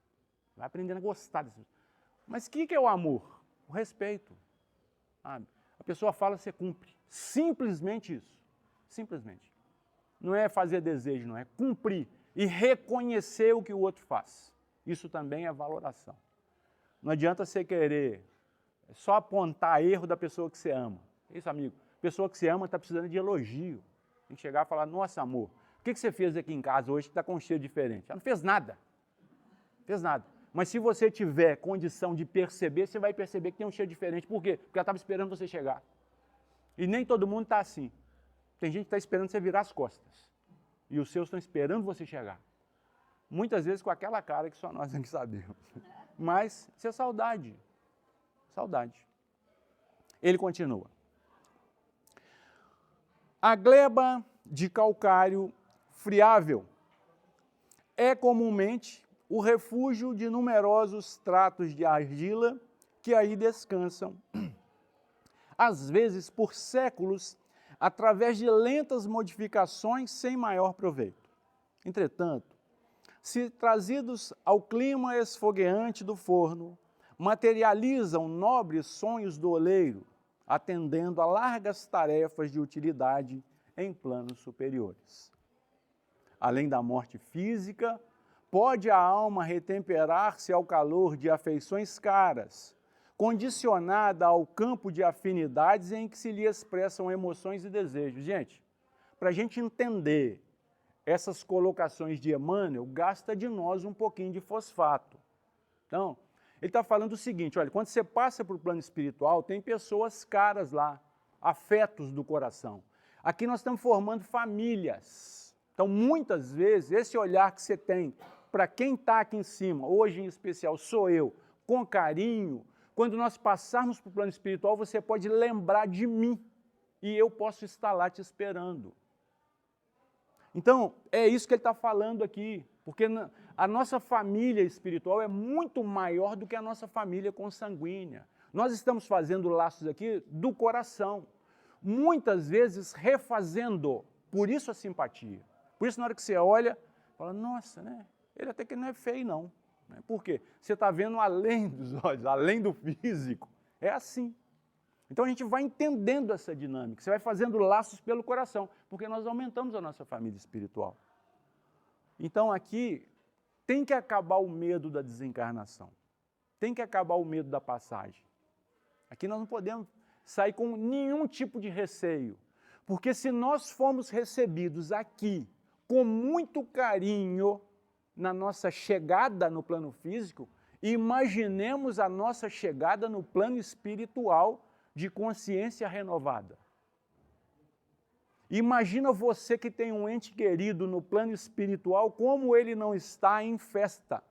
Vai aprendendo a gostar dessas pessoas. Mas o que é o amor? O respeito. Sabe? A pessoa fala, você cumpre. Simplesmente isso. Simplesmente. Não é fazer desejo, não. É cumprir e reconhecer o que o outro faz. Isso também é valoração. Não adianta você querer só apontar erro da pessoa que você ama. Isso, amigo. A pessoa que você ama está precisando de elogio. Tem que chegar e falar, nossa, amor, o que você fez aqui em casa hoje que está com um cheiro diferente? Ela não fez nada. Não fez nada. Mas se você tiver condição de perceber, você vai perceber que tem um cheiro diferente. Por quê? Porque ela estava esperando você chegar. E nem todo mundo está assim. Tem gente que está esperando você virar as costas. E os seus estão esperando você chegar. Muitas vezes com aquela cara que só nós aqui sabemos. Mas isso é saudade. Saudade. Ele continua. A gleba de calcário friável é comumente o refúgio de numerosos tratos de argila que aí descansam, às vezes por séculos, através de lentas modificações sem maior proveito. Entretanto, se trazidos ao clima esfogueante do forno, materializam nobres sonhos do oleiro, atendendo a largas tarefas de utilidade em planos superiores. Além da morte física, pode a alma retemperar-se ao calor de afeições caras, condicionada ao campo de afinidades em que se lhe expressam emoções e desejos. Gente, para a gente entender essas colocações de Emmanuel, gasta de nós um pouquinho de fosfato. Então, ele está falando o seguinte, olha, quando você passa para o plano espiritual, tem pessoas caras lá, afetos do coração. Aqui nós estamos formando famílias. Então, muitas vezes, esse olhar que você tem para quem está aqui em cima, hoje em especial sou eu, com carinho, quando nós passarmos para o plano espiritual, você pode lembrar de mim e eu posso estar lá te esperando. Então, é isso que ele está falando aqui, porque a nossa família espiritual é muito maior do que a nossa família consanguínea. Nós estamos fazendo laços aqui do coração, muitas vezes refazendo, por isso a simpatia. Por isso, na hora que você olha, fala, nossa, né? Ele até que não é feio, não. Por quê? Você está vendo além dos olhos, além do físico. É assim. Então a gente vai entendendo essa dinâmica, você vai fazendo laços pelo coração, porque nós aumentamos a nossa família espiritual. Então aqui tem que acabar o medo da desencarnação, tem que acabar o medo da passagem. Aqui nós não podemos sair com nenhum tipo de receio. Porque se nós formos recebidos aqui com muito carinho na nossa chegada no plano físico, imaginemos a nossa chegada no plano espiritual de consciência renovada. Imagina você que tem um ente querido no plano espiritual, como ele não está em festa,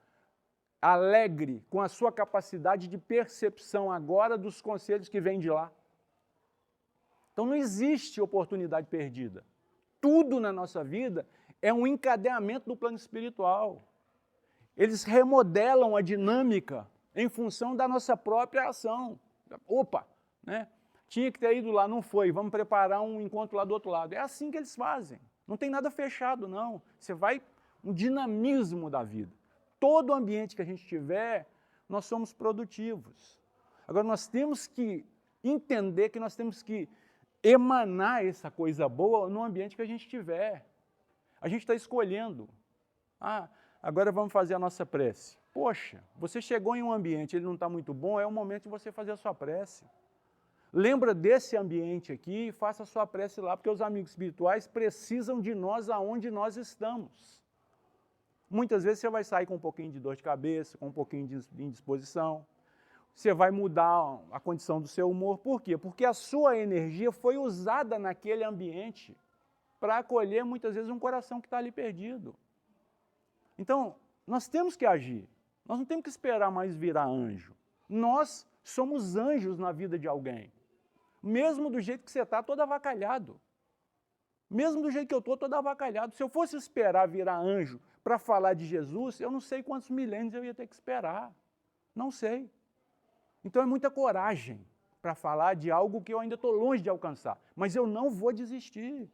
alegre com a sua capacidade de percepção agora dos conselhos que vêm de lá. Então não existe oportunidade perdida. Tudo na nossa vida é um encadeamento do plano espiritual. Eles remodelam a dinâmica em função da nossa própria ação. Opa, né? Tinha que ter ido lá, não foi, vamos preparar um encontro lá do outro lado. É assim que eles fazem. Não tem nada fechado, não. Você vai, um dinamismo da vida. Todo ambiente que a gente tiver, nós somos produtivos. Agora, nós temos que entender que nós temos que emanar essa coisa boa no ambiente que a gente tiver. A gente está escolhendo. Agora vamos fazer a nossa prece. Poxa, você chegou em um ambiente, ele não está muito bom, é o momento de você fazer a sua prece. Lembra desse ambiente aqui e faça a sua prece lá, porque os amigos espirituais precisam de nós aonde nós estamos. Muitas vezes você vai sair com um pouquinho de dor de cabeça, com um pouquinho de indisposição. Você vai mudar a condição do seu humor. Por quê? Porque a sua energia foi usada naquele ambiente para acolher, muitas vezes, um coração que está ali perdido. Então, nós temos que agir. Nós não temos que esperar mais virar anjo. Nós somos anjos na vida de alguém. Mesmo do jeito que você está, todo avacalhado. Mesmo do jeito que eu estou, todo avacalhado. Se eu fosse esperar virar anjo para falar de Jesus, eu não sei quantos milênios eu ia ter que esperar. Não sei. Então é muita coragem para falar de algo que eu ainda estou longe de alcançar. Mas eu não vou desistir.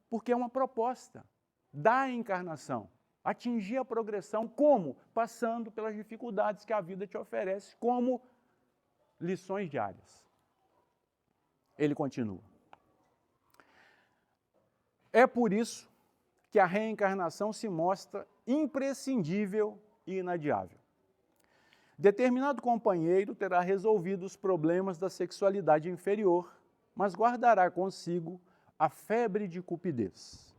Porque é uma proposta da encarnação. Atingir a progressão como? Passando pelas dificuldades que a vida te oferece, como lições diárias. Ele continua. É por isso que a reencarnação se mostra imprescindível e inadiável. Determinado companheiro terá resolvido os problemas da sexualidade inferior, mas guardará consigo a febre de cupidez.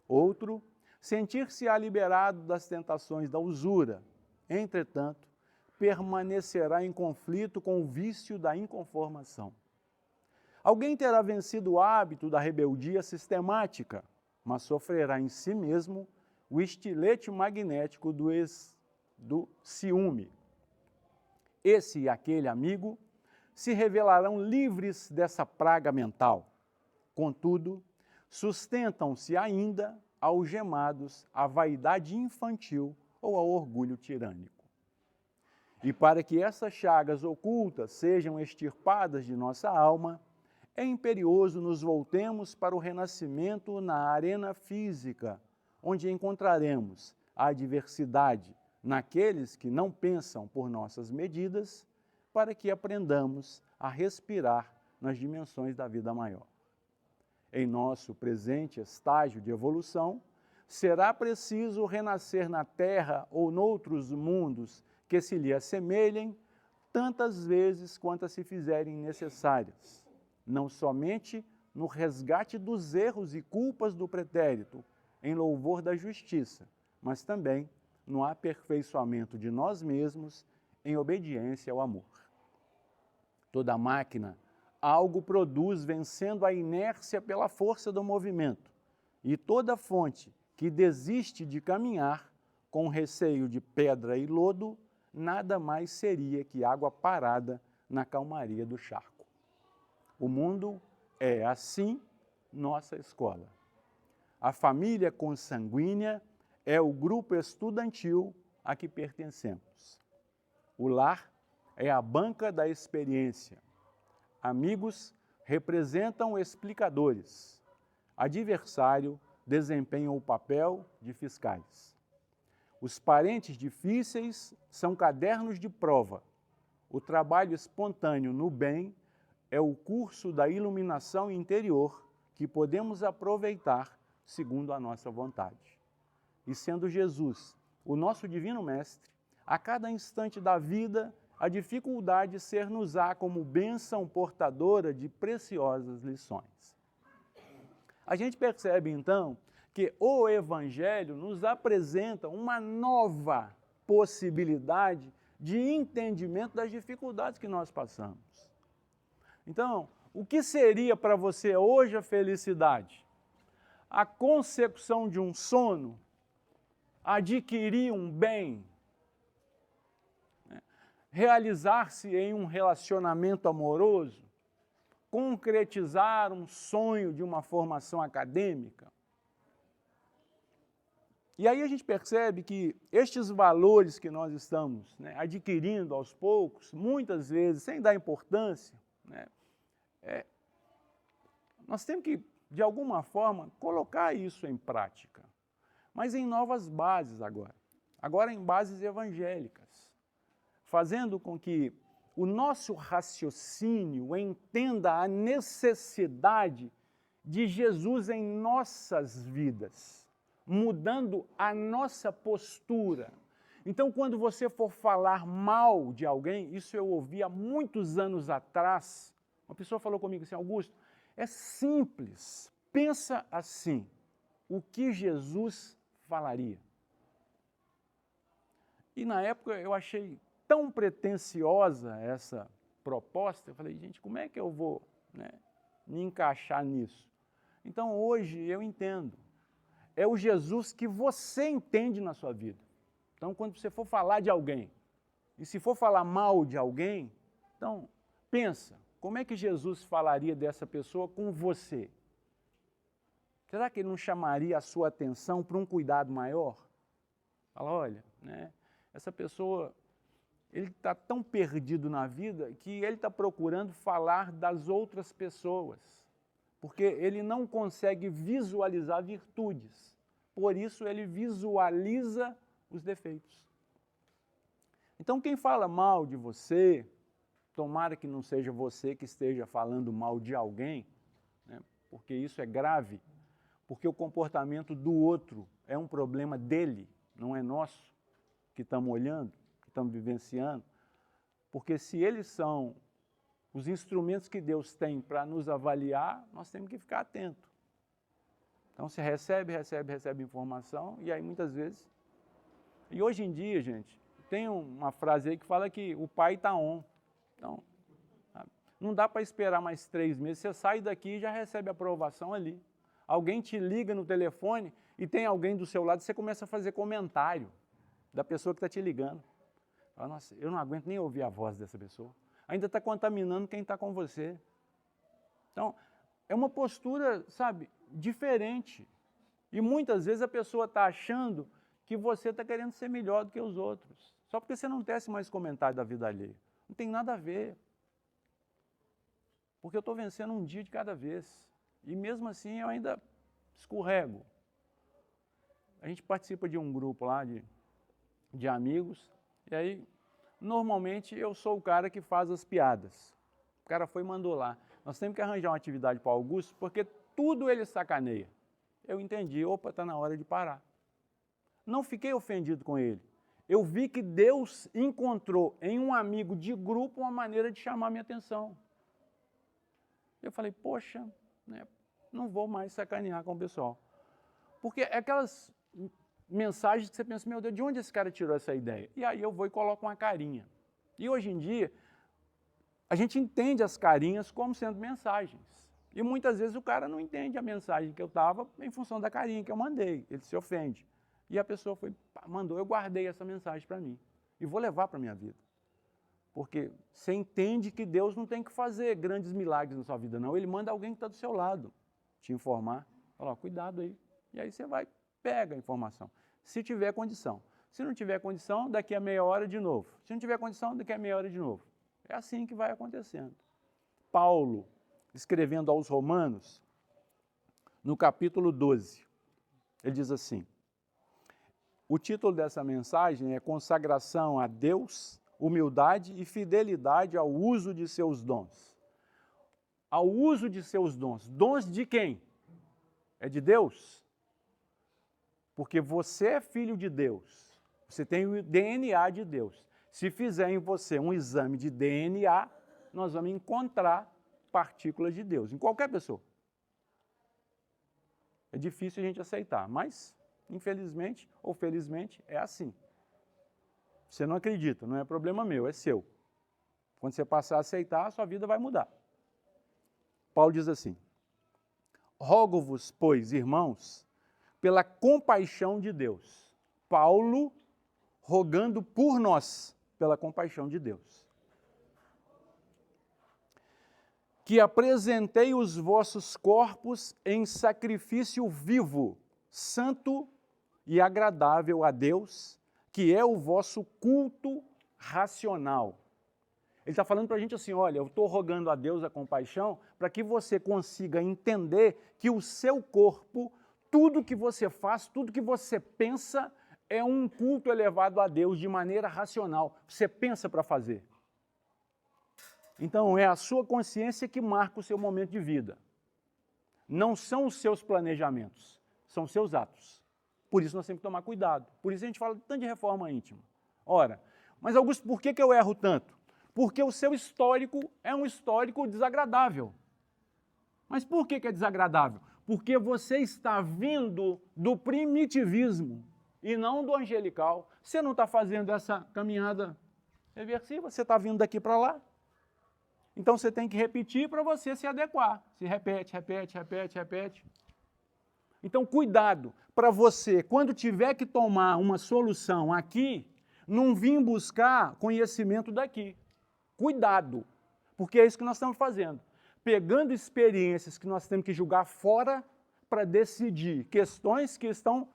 Outro, sentir-se-á liberado das tentações da usura. Entretanto, permanecerá em conflito com o vício da inconformação. Alguém terá vencido o hábito da rebeldia sistemática, mas sofrerá em si mesmo o estilete magnético do ciúme. Esse e aquele amigo se revelarão livres dessa praga mental. Contudo, sustentam-se ainda algemados à vaidade infantil ou ao orgulho tirânico. E para que essas chagas ocultas sejam extirpadas de nossa alma, é imperioso nos voltemos para o renascimento na arena física, onde encontraremos a adversidade naqueles que não pensam por nossas medidas, para que aprendamos a respirar nas dimensões da vida maior. Em nosso presente estágio de evolução, será preciso renascer na Terra ou noutros mundos que se lhe assemelhem, tantas vezes quantas se fizerem necessárias, não somente no resgate dos erros e culpas do pretérito, em louvor da justiça, mas também no aperfeiçoamento de nós mesmos em obediência ao amor. Toda máquina algo produz vencendo a inércia pela força do movimento, e toda fonte que desiste de caminhar com receio de pedra e lodo, nada mais seria que água parada na calmaria do charco. O mundo é, assim, nossa escola. A família consanguínea é o grupo estudantil a que pertencemos. O lar é a banca da experiência. Amigos representam explicadores. Adversário desempenha o papel de fiscais. Os parentes difíceis são cadernos de prova. O trabalho espontâneo no bem é o curso da iluminação interior que podemos aproveitar segundo a nossa vontade. E sendo Jesus o nosso divino mestre, a cada instante da vida a dificuldade ser-nos-á como bênção portadora de preciosas lições. A gente percebe, então, que o Evangelho nos apresenta uma nova possibilidade de entendimento das dificuldades que nós passamos. Então, o que seria para você hoje a felicidade? A consecução de um sono? Adquirir um bem? Realizar-se em um relacionamento amoroso? Concretizar um sonho de uma formação acadêmica? E aí a gente percebe que estes valores que nós estamos adquirindo aos poucos, muitas vezes sem dar importância, nós temos que, de alguma forma, colocar isso em prática, mas em novas bases agora em bases evangélicas, fazendo com que o nosso raciocínio entenda a necessidade de Jesus em nossas vidas, mudando a nossa postura. Então, quando você for falar mal de alguém, isso eu ouvi há muitos anos atrás, uma pessoa falou comigo assim: Augusto, é simples, pensa assim, o que Jesus falaria? E na época eu achei tão pretensiosa essa proposta, eu falei, gente, como é que eu vou me encaixar nisso? Então hoje eu entendo, é o Jesus que você entende na sua vida. Então quando você for falar de alguém, e se for falar mal de alguém, então pensa, como é que Jesus falaria dessa pessoa com você? Será que ele não chamaria a sua atenção para um cuidado maior? Fala, olha, essa pessoa, ele está tão perdido na vida que ele está procurando falar das outras pessoas, porque ele não consegue visualizar virtudes, por isso ele visualiza os defeitos. Então quem fala mal de você, tomara que não seja você que esteja falando mal de alguém, porque isso é grave, porque o comportamento do outro é um problema dele, não é nosso, que estamos olhando, que estamos vivenciando, porque se eles são os instrumentos que Deus tem para nos avaliar, nós temos que ficar atentos. Então você recebe informação, e aí muitas vezes... E hoje em dia, gente, tem uma frase aí que fala que o pai está on. Então, não dá para esperar mais 3 meses, você sai daqui e já recebe aprovação ali. Alguém te liga no telefone e tem alguém do seu lado, você começa a fazer comentário da pessoa que está te ligando. Fala, nossa, eu não aguento nem ouvir a voz dessa pessoa. Ainda está contaminando quem está com você. Então, é uma postura, sabe, diferente. E muitas vezes a pessoa está achando que você está querendo ser melhor do que os outros. Só porque você não tece mais comentário da vida alheia. Não tem nada a ver. Porque eu estou vencendo um dia de cada vez. E mesmo assim eu ainda escorrego. A gente participa de um grupo lá de amigos, e aí normalmente eu sou o cara que faz as piadas. O cara foi e mandou lá. Nós temos que arranjar uma atividade para o Augusto, porque tudo ele sacaneia. Eu entendi, opa, está na hora de parar. Não fiquei ofendido com ele. Eu vi que Deus encontrou em um amigo de grupo uma maneira de chamar minha atenção. Eu falei, poxa, não vou mais sacanear com o pessoal. Porque é aquelas mensagens que você pensa, meu Deus, de onde esse cara tirou essa ideia? E aí eu vou e coloco uma carinha. E hoje em dia, a gente entende as carinhas como sendo mensagens. E muitas vezes o cara não entende a mensagem que eu estava em função da carinha que eu mandei. Ele se ofende. E a pessoa mandou, eu guardei essa mensagem para mim. E vou levar para a minha vida. Porque você entende que Deus não tem que fazer grandes milagres na sua vida, não. Ele manda alguém que está do seu lado te informar. Fala, cuidado aí. E aí você vai, pega a informação. Se tiver condição. Se não tiver condição, daqui a meia hora de novo. Se não tiver condição, daqui a meia hora de novo. É assim que vai acontecendo. Paulo, escrevendo aos Romanos, no capítulo 12, ele diz assim, o título dessa mensagem é Consagração a Deus, Humildade e Fidelidade ao uso de seus dons. Ao uso de seus dons. Dons de quem? É de Deus? Porque você é filho de Deus. Você tem o DNA de Deus. Se fizer em você um exame de DNA, nós vamos encontrar partículas de Deus, em qualquer pessoa. É difícil a gente aceitar, mas, infelizmente ou felizmente, é assim. Você não acredita, não é problema meu, é seu. Quando você passar a aceitar, a sua vida vai mudar. Paulo diz assim: rogo-vos, pois, irmãos, pela compaixão de Deus. Paulo rogando por nós, pela compaixão de Deus. Que apresentei os vossos corpos em sacrifício vivo, santo e agradável a Deus, que é o vosso culto racional. Ele está falando para a gente assim, olha, eu estou rogando a Deus a compaixão para que você consiga entender que o seu corpo, tudo que você faz, tudo que você pensa, é um culto elevado a Deus de maneira racional. Você pensa para fazer. Então, é a sua consciência que marca o seu momento de vida. Não são os seus planejamentos, são os seus atos. Por isso nós temos que tomar cuidado. Por isso a gente fala tanto de reforma íntima. Ora, mas Augusto, por que eu erro tanto? Porque o seu histórico é um histórico desagradável. Mas por que é desagradável? Porque você está vindo do primitivismo e não do angelical. Você não está fazendo essa caminhada reversiva, você está vindo daqui para lá. Então você tem que repetir para você se adequar. Se repete, repete, repete, repete. Então cuidado para você, quando tiver que tomar uma solução aqui, não vir buscar conhecimento daqui. Cuidado, porque é isso que nós estamos fazendo. Pegando experiências que nós temos que julgar fora para decidir questões que estão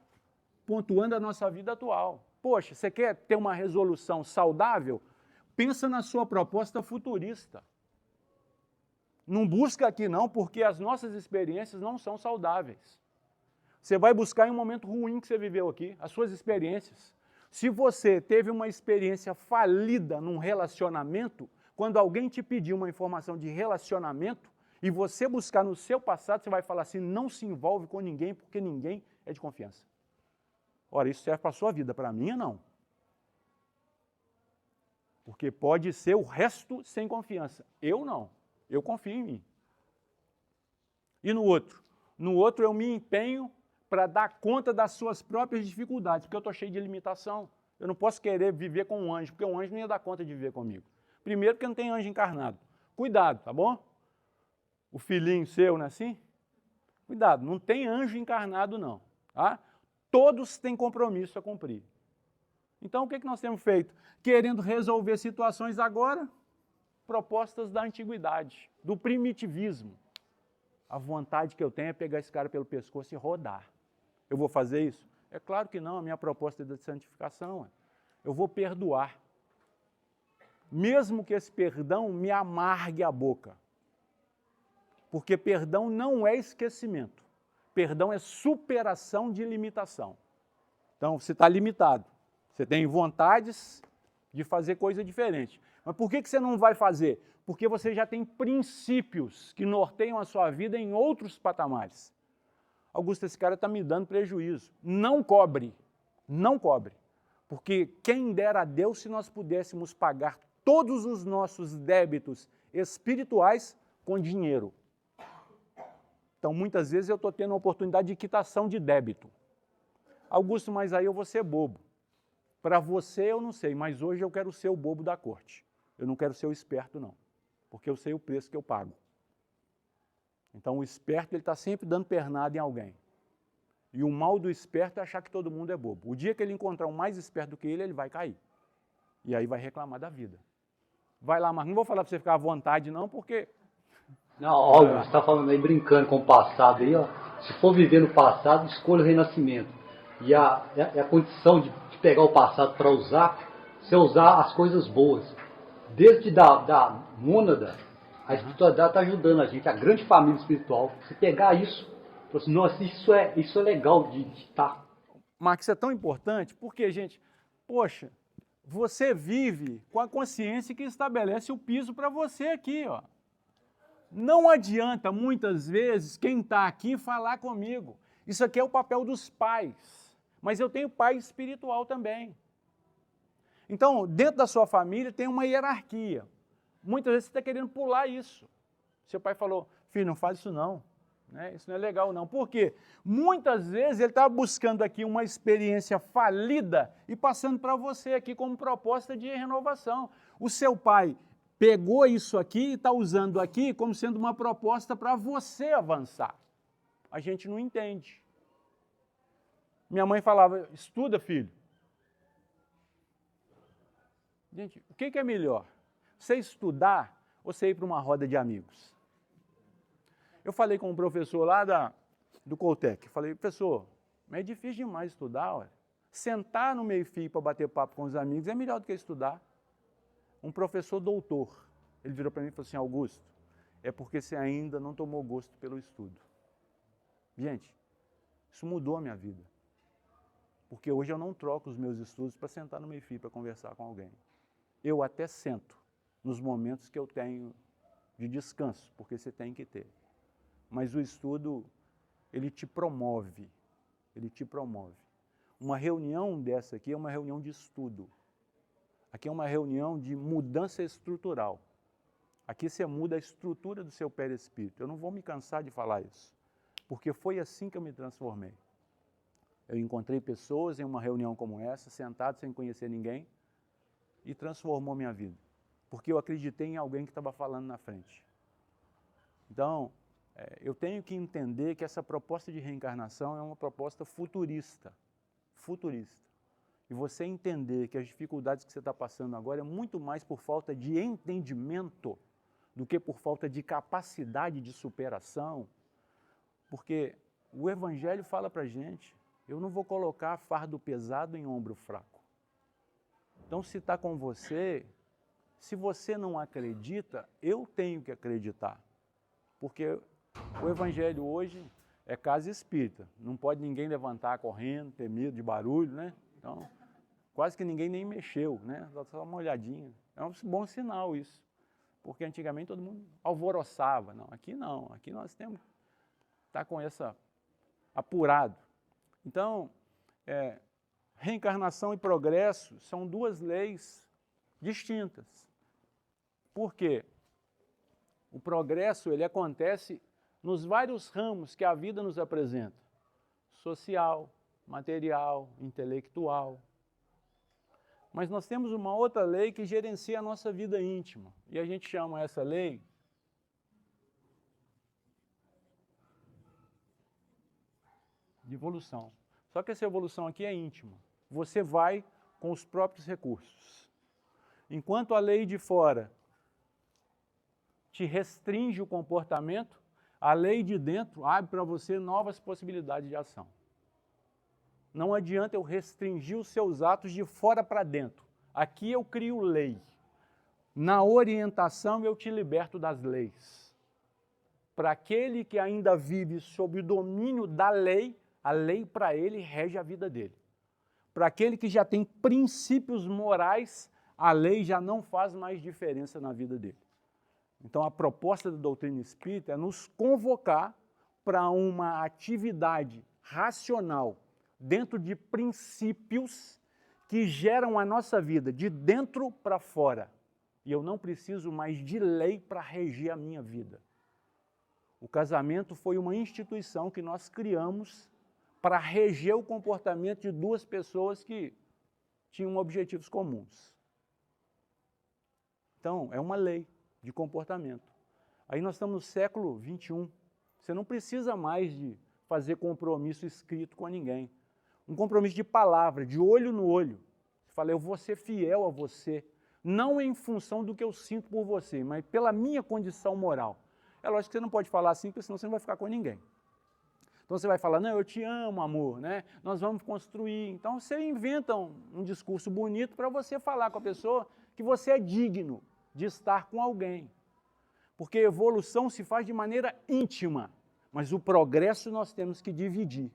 pontuando a nossa vida atual. Poxa, você quer ter uma resolução saudável? Pensa na sua proposta futurista. Não busca aqui não, porque as nossas experiências não são saudáveis. Você vai buscar em um momento ruim que você viveu aqui, as suas experiências. Se você teve uma experiência falida num relacionamento, quando alguém te pedir uma informação de relacionamento e você buscar no seu passado, você vai falar assim, não se envolve com ninguém, porque ninguém é de confiança. Ora, isso serve para a sua vida, para a minha não. Porque pode ser o resto sem confiança. Eu não. Eu confio em mim. E no outro? No outro eu me empenho para dar conta das suas próprias dificuldades, porque eu estou cheio de limitação. Eu não posso querer viver com um anjo, porque um anjo não ia dar conta de viver comigo. Primeiro porque não tem anjo encarnado. Cuidado, tá bom? O filhinho seu, não é assim? Cuidado, não tem anjo encarnado não. Tá? Todos têm compromisso a cumprir. Então o que nós temos feito? Querendo resolver situações agora, propostas da antiguidade, do primitivismo. A vontade que eu tenho é pegar esse cara pelo pescoço e rodar. Eu vou fazer isso? É claro que não, a minha proposta é de santificação. Eu vou perdoar. Mesmo que esse perdão me amargue a boca. Porque perdão não é esquecimento. Perdão é superação de limitação. Então, você está limitado. Você tem vontades de fazer coisa diferente. Mas por que você não vai fazer? Porque você já tem princípios que norteiam a sua vida em outros patamares. Augusto, esse cara está me dando prejuízo. Não cobre. Não cobre. Porque quem dera a Deus se nós pudéssemos pagar todos os nossos débitos espirituais com dinheiro. Então, muitas vezes eu estou tendo a oportunidade de quitação de débito. Augusto, mas aí eu vou ser bobo. Para você eu não sei, mas hoje eu quero ser o bobo da corte. Eu não quero ser o esperto, não. Porque eu sei o preço que eu pago. Então, o esperto ele está sempre dando pernada em alguém. E o mal do esperto é achar que todo mundo é bobo. O dia que ele encontrar um mais esperto do que ele vai cair. E aí vai reclamar da vida. Vai lá, mas não vou falar para você ficar à vontade, não, porque... Não, óbvio, você está falando aí, brincando com o passado aí, ó. Se for viver no passado, escolha o renascimento. E a condição de pegar o passado para usar, você usar as coisas boas. Desde da mônada, a espiritualidade está ajudando a gente, a grande família espiritual. Se pegar isso, falar assim, nossa, isso é legal de estar. Marcos, isso é tão importante, porque, gente, poxa, você vive com a consciência que estabelece o piso para você aqui, ó. Não adianta, muitas vezes, quem está aqui falar comigo. Isso aqui é o papel dos pais. Mas eu tenho pai espiritual também. Então, dentro da sua família tem uma hierarquia. Muitas vezes você está querendo pular isso. Seu pai falou, filho, não faz isso não, né? Isso não é legal não. Por quê? Muitas vezes ele está buscando aqui uma experiência falida e passando para você aqui como proposta de renovação. O seu pai pegou isso aqui e está usando aqui como sendo uma proposta para você avançar. A gente não entende. Minha mãe falava, estuda, filho. Gente, o que é melhor? Você estudar ou você ir para uma roda de amigos? Eu falei com um professor lá do Coltec, falei, professor, mas é difícil demais estudar, olha. Sentar no meio-fio para bater papo com os amigos é melhor do que estudar. Um professor doutor, ele virou para mim e falou assim, Augusto, é porque você ainda não tomou gosto pelo estudo. Gente, isso mudou a minha vida. Porque hoje eu não troco os meus estudos para sentar no meio-fio para conversar com alguém. Eu até sento nos momentos que eu tenho de descanso, porque você tem que ter. Mas o estudo, ele te promove, ele te promove. Uma reunião dessa aqui é uma reunião de estudo. Aqui é uma reunião de mudança estrutural. Aqui você muda a estrutura do seu perispírito. Eu não vou me cansar de falar isso, porque foi assim que eu me transformei. Eu encontrei pessoas em uma reunião como essa, sentado sem conhecer ninguém, e transformou minha vida, porque eu acreditei em alguém que estava falando na frente. Então, eu tenho que entender que essa proposta de reencarnação é uma proposta futurista. Futurista. E você entender que as dificuldades que você está passando agora é muito mais por falta de entendimento do que por falta de capacidade de superação, porque o Evangelho fala para a gente, eu não vou colocar fardo pesado em ombro fraco. Então, se está com você, se você não acredita, eu tenho que acreditar. Porque o Evangelho hoje é casa espírita. Não pode ninguém levantar correndo, ter medo de barulho, né? Então, quase que ninguém nem mexeu, né? Só uma olhadinha. É um bom sinal isso. Porque antigamente todo mundo alvoroçava. Não, aqui não. Aqui nós temos que estar com essa apurado. Então, reencarnação e progresso são duas leis distintas. Por quê? O progresso ele acontece nos vários ramos que a vida nos apresenta. Social, material, intelectual. Mas nós temos uma outra lei que gerencia a nossa vida íntima. E a gente chama essa lei de evolução. Só que essa evolução aqui é íntima. Você vai com os próprios recursos. Enquanto a lei de fora te restringe o comportamento, a lei de dentro abre para você novas possibilidades de ação. Não adianta eu restringir os seus atos de fora para dentro. Aqui eu crio lei. Na orientação eu te liberto das leis. Para aquele que ainda vive sob o domínio da lei, a lei para ele rege a vida dele. Para aquele que já tem princípios morais, a lei já não faz mais diferença na vida dele. Então a proposta da doutrina espírita é nos convocar para uma atividade racional, dentro de princípios que geram a nossa vida de dentro para fora. E eu não preciso mais de lei para reger a minha vida. O casamento foi uma instituição que nós criamos para reger o comportamento de duas pessoas que tinham objetivos comuns. Então, é uma lei de comportamento. Aí nós estamos no século XXI. Você não precisa mais de fazer compromisso escrito com ninguém. Um compromisso de palavra, de olho no olho. Você fala, eu vou ser fiel a você, não em função do que eu sinto por você, mas pela minha condição moral. É lógico que você não pode falar assim, porque senão você não vai ficar com ninguém. Então você vai falar, não, eu te amo, amor, né? Nós vamos construir. Então você inventa um discurso bonito para você falar com a pessoa que você é digno de estar com alguém. Porque a evolução se faz de maneira íntima, mas o progresso nós temos que dividir.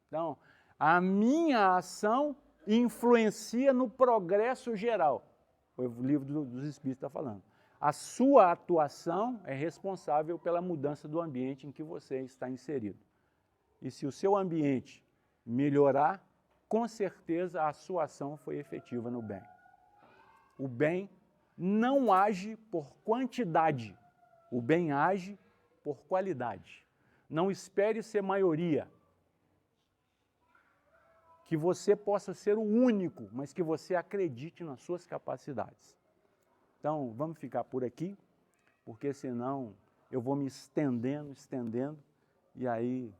Então, a minha ação influencia no progresso geral. O livro dos Espíritos está falando. A sua atuação é responsável pela mudança do ambiente em que você está inserido. E se o seu ambiente melhorar, com certeza a sua ação foi efetiva no bem. O bem não age por quantidade, o bem age por qualidade. Não espere ser maioria. Que você possa ser o único, mas que você acredite nas suas capacidades. Então, vamos ficar por aqui, porque senão eu vou me estendendo, e aí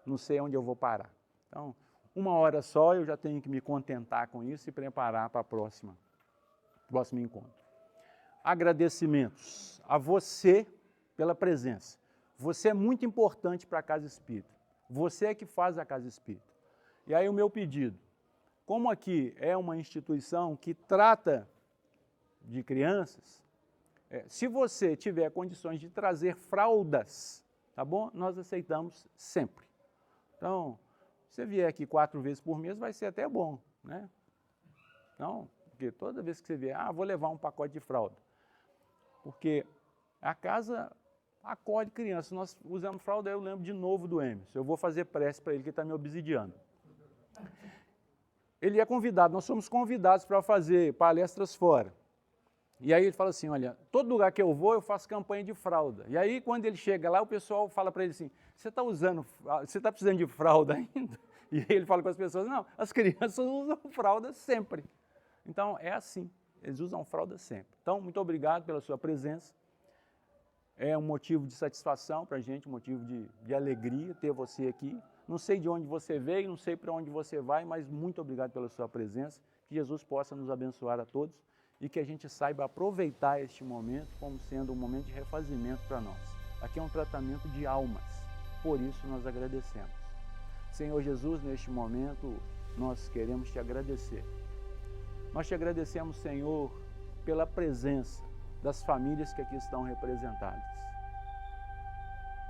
não sei onde eu vou parar. Então, 1 hora só eu já tenho que me contentar com isso e preparar para o próximo encontro. Agradecimentos a você pela presença. Você é muito importante para a Casa Espírita. Você é que faz a Casa Espírita. E aí o meu pedido, como aqui é uma instituição que trata de crianças, se você tiver condições de trazer fraldas, tá bom? Nós aceitamos sempre. Então, se você vier aqui 4 vezes por mês, vai ser até bom, né? Então, porque toda vez que você vier, vou levar um pacote de fralda. Porque a casa acolhe crianças. Nós usamos fralda, eu lembro de novo do Emerson. Eu vou fazer prece para ele, que está me obsidiando. Ele é convidado, nós somos convidados para fazer palestras fora. E aí ele fala assim, olha, todo lugar que eu vou, eu faço campanha de fralda. E aí, quando ele chega lá, o pessoal fala para ele assim, você está precisando de fralda ainda? E aí ele fala com as pessoas, não, as crianças usam fralda sempre. Então, é assim, eles usam fralda sempre. Então, muito obrigado pela sua presença. É um motivo de satisfação para a gente, um motivo de alegria ter você aqui. Não sei de onde você veio, não sei para onde você vai, mas muito obrigado pela sua presença. Que Jesus possa nos abençoar a todos e que a gente saiba aproveitar este momento como sendo um momento de refazimento para nós. Aqui é um tratamento de almas, por isso nós agradecemos. Senhor Jesus, neste momento, nós queremos te agradecer. Nós te agradecemos, Senhor, pela presença das famílias que aqui estão representadas.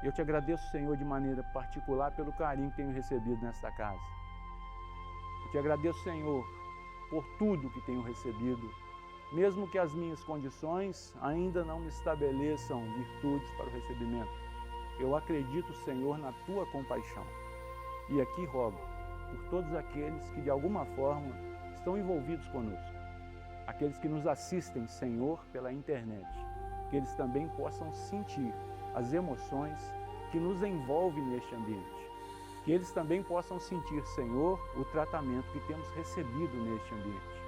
Eu te agradeço, Senhor, de maneira particular pelo carinho que tenho recebido nesta casa. Eu te agradeço, Senhor, por tudo que tenho recebido, mesmo que as minhas condições ainda não me estabeleçam virtudes para o recebimento. Eu acredito, Senhor, na tua compaixão. E aqui rogo por todos aqueles que de alguma forma estão envolvidos conosco, aqueles que nos assistem, Senhor, pela internet, que eles também possam sentir as emoções que nos envolvem neste ambiente. Que eles também possam sentir, Senhor, o tratamento que temos recebido neste ambiente.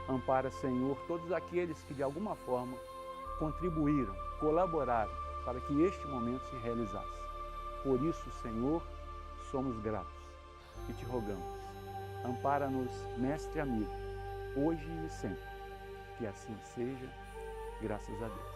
Ampara, Senhor, todos aqueles que de alguma forma contribuíram, colaboraram para que este momento se realizasse. Por isso, Senhor, somos gratos e te rogamos. Ampara-nos, mestre amigo, hoje e sempre. Que assim seja, graças a Deus.